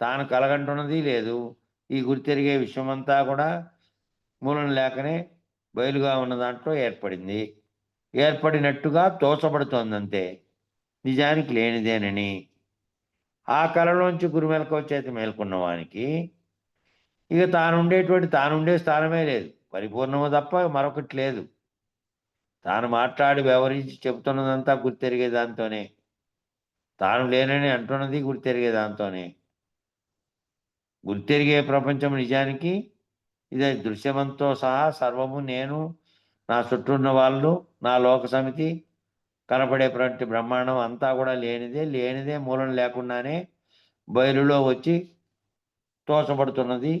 తాను కలగంటున్నది లేదు. ఈ గుర్తెరిగే విశ్వమంతా కూడా మూలం లేకనే బయలుగా ఉన్న దాంట్లో ఏర్పడింది. ఏర్పడినట్టుగా తోచబడుతోందంతే, నిజానికి లేనిదేనని. ఆ కళలోంచి గురుమెలకువ చేత మేల్కొన్న వానికి ఇక తానుండే స్థానమే లేదు, పరిపూర్ణము తప్ప మరొకటి లేదు. తాను మాట్లాడి వ్యవహరించి చెబుతున్నదంతా గుర్తెరిగే దాంతోనే, తాను లేనని అంటున్నది గుర్తెరిగే దాంతోనే. గుర్తెరిగే ప్రపంచం నిజానికి ఇదే దృశ్యమంతో సహా సర్వము నేను, నా చుట్టూ ఉన్న వాళ్ళు, నా లోక సమితి, కనపడేటువంటి బ్రహ్మాండం అంతా కూడా లేనిదే మూలం లేకుండానే బయలులో వచ్చి తోచబడుతున్నది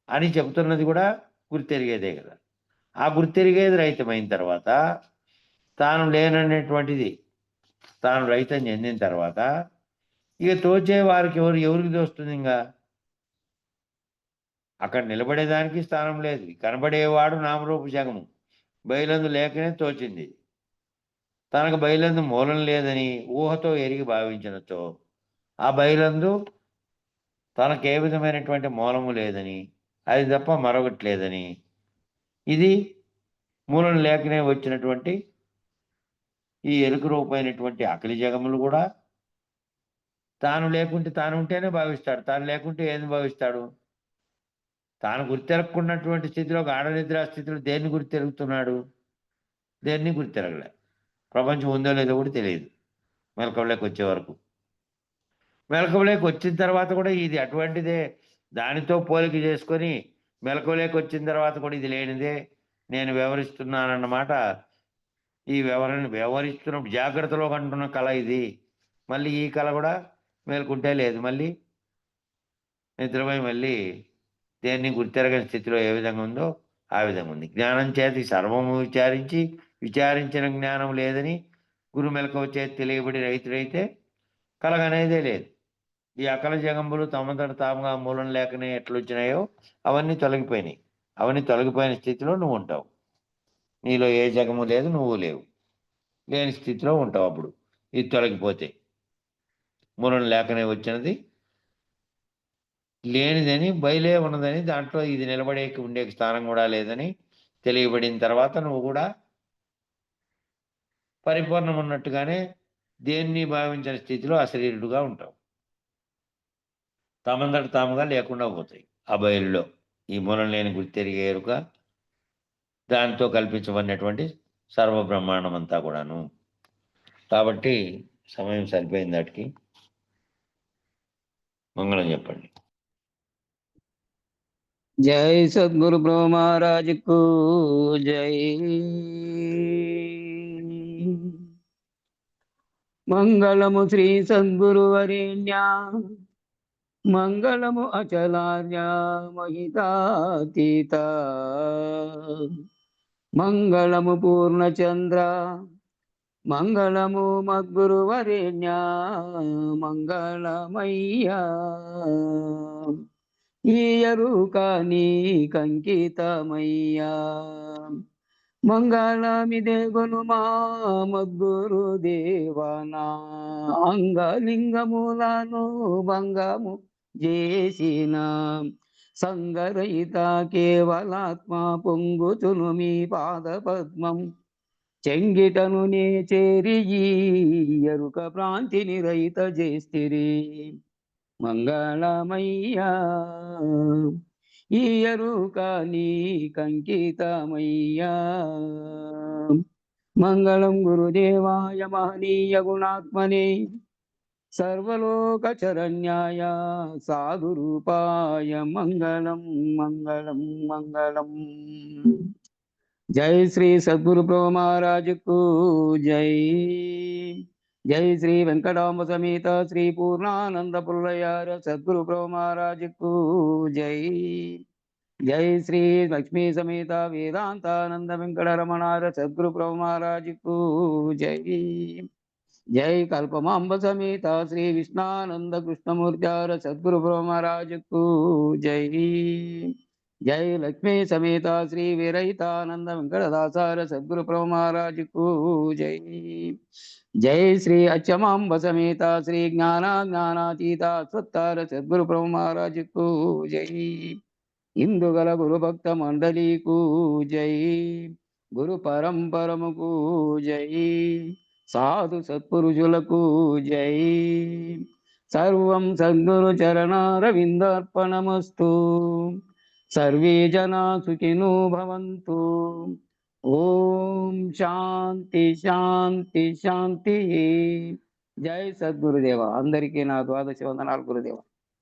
అని చెబుతున్నది కూడా గుర్తెరిగేదే కదా. ఆ గుర్తెరిగేది రహితమైన తర్వాత, తాను లేననేటువంటిది తాను రహితం చెందిన తర్వాత ఇక తోచే వారికి ఎవరికి తోస్తుంది? ఇంకా అక్కడ నిలబడేదానికి స్థానం లేదు. కనబడేవాడు నామరూప జగము, బయలందు లేకనే తోచింది. తనకు బయలందు మూలం లేదని ఊహతో ఎరిగి భావించినచో, ఆ బయలందు తనకు ఏ విధమైనటువంటి మూలము లేదని, అది తప్ప మరొకటి లేదని, ఇది మూలం లేకనే వచ్చినటువంటి ఈ ఎరుక రూపమైనటువంటి అఖిల జగములు కూడా తాను లేకుంటే తాను ఉంటేనే భావిస్తాడు. తాను లేకుంటే ఏది భావిస్తాడు? తాను గుర్తెరగకున్నటువంటి స్థితిలో, గాఢ నిద్రా స్థితిలో దేన్ని గుర్తెరుగుతున్నాడు? దేన్ని గుర్తెరగలే. ప్రపంచం ఉందో లేదో కూడా తెలియదు మెలకువలోకి వచ్చే వరకు. మెలకువలోకి వచ్చిన తర్వాత కూడా ఇది అటువంటిదే, దానితో పోలిక చేసుకొని మెలకువలోకి వచ్చిన తర్వాత కూడా ఇది లేనిదే నేను వ్యవహరిస్తున్నానన్నమాట. ఈ వ్యవహరిస్తున్నప్పుడు జాగ్రత్తలో కంటున్న కళ ఇది. మళ్ళీ ఈ కళ కూడా మేలుకుంటే లేదు, మళ్ళీ నిద్రపోయి మళ్ళీ దేన్ని గుర్తెరగని స్థితిలో ఏ విధంగా ఉందో ఆ విధంగా ఉంది. జ్ఞానం చేతి సర్వము విచారించిన జ్ఞానం లేదని గురు మెలకువ చేతి తెలియబడి రైతుడైతే కలగనేదే లేదు. ఈ అకల జగంబులు తమంతట తాముగా మూలం లేకనే ఎట్లొచ్చినాయో అవన్నీ తొలగిపోయినాయి. అవన్నీ తొలగిపోయిన స్థితిలో నువ్వు ఉంటావు. నీలో ఏ జగము లేదు, నువ్వు లేవు, లేని స్థితిలో ఉంటావు. అప్పుడు ఇది తొలగిపోతే మూలం లేకనే వచ్చినది లేనిదని, బయలే ఉన్నదని, దాంట్లో ఇది నిలబడేకి ఉండే స్థానం కూడా లేదని తెలియబడిన తర్వాత నువ్వు కూడా పరిపూర్ణం ఉన్నట్టుగానే దేన్ని భావించిన స్థితిలో అశరీరుడుగా ఉంటావు. తమంతట తాముగా లేకుండా పోతాయి ఆ బయలులో ఈ మూలం లేని గుర్తెరిగే ఎరుక, దాంతో కల్పించబడినటువంటి సర్వబ్రహ్మాండం అంతా కూడాను. కాబట్టి సమయం సరిపోయింది. దాటికి మంగళం చెప్పండి. జై సద్గురు బ్రహ్మ మహారాజ్ కు జై. మంగళము శ్రీ సద్గురు వరేణ్య, మంగళము అచలార్య మహితాతీత, మంగళము పూర్ణచంద్ర, మంగళము మద్గురు వరేణ్య, మంగళమయ్యా. ఈ ఎరుక నీకంకితమయ్యా, మంగళమిదే గునుమా మద్గురు దేవనా, అంగలింగములను భంగము చేసిన సంగరహిత కేవలాత్మ పొంగుతును మీ పాద పద్మం చెంగిటను నే చేరి ఈ ఎరుక ప్రాంతిని రహిత చేస్తిరి. మంగళమయ్యా, ఈ ఎరుక నీకంకితమయ్యా. మంగళం గురుదేవాయ మహనీయ గుణాత్మనే, సర్వలోక చరణ్యాయ సాధురూపాయ మంగళం మంగళం మంగళం. జై శ్రీ సద్గురు బ్రహ్మ మహారాజ్ కు జై. జై శ్రీ వెంకటాంబ సమేత శ్రీ పూర్ణానంద పుల్లయార సద్గురు బ్రహ్మ మహారాజ్ కు జై. జై శ్రీ లక్ష్మీ సమేత వేదాంతానంద వెంకట రమణార సద్గురు బ్రహ్మ మహారాజ్ కు జై. జై కల్పమాంబ సమేత శ్రీ విష్ణానంద కృష్ణమూర్త్యార సద్గురు బ్రహ్మరాజుకు జై. జై లక్ష్మీ సమేత శ్రీ వీరహితానంద వెంకటదాసార సద్గురు బ్రహ్మరాజుకు జై. జై శ్రీ అచ్చమాంబ సమేత శ్రీ జ్ఞానాతీత స్వత్తార సద్గురు బ్రహ్మరాజుకు జై. ఇందుగల గురు భక్త మండలీకు జై. గురు పరంపరముకు జై. సాధు సత్పురుషులకు జై. సర్వం సద్గురు చరణారవిందార్పణమస్తు. సర్వే జనా సుఖినో భవంతు. ఓం శాంతి శాంతి శాంతి. జై సద్గురుదేవ. అందరికీ నా ద్వాదశ వందనాలు గురుదేవ.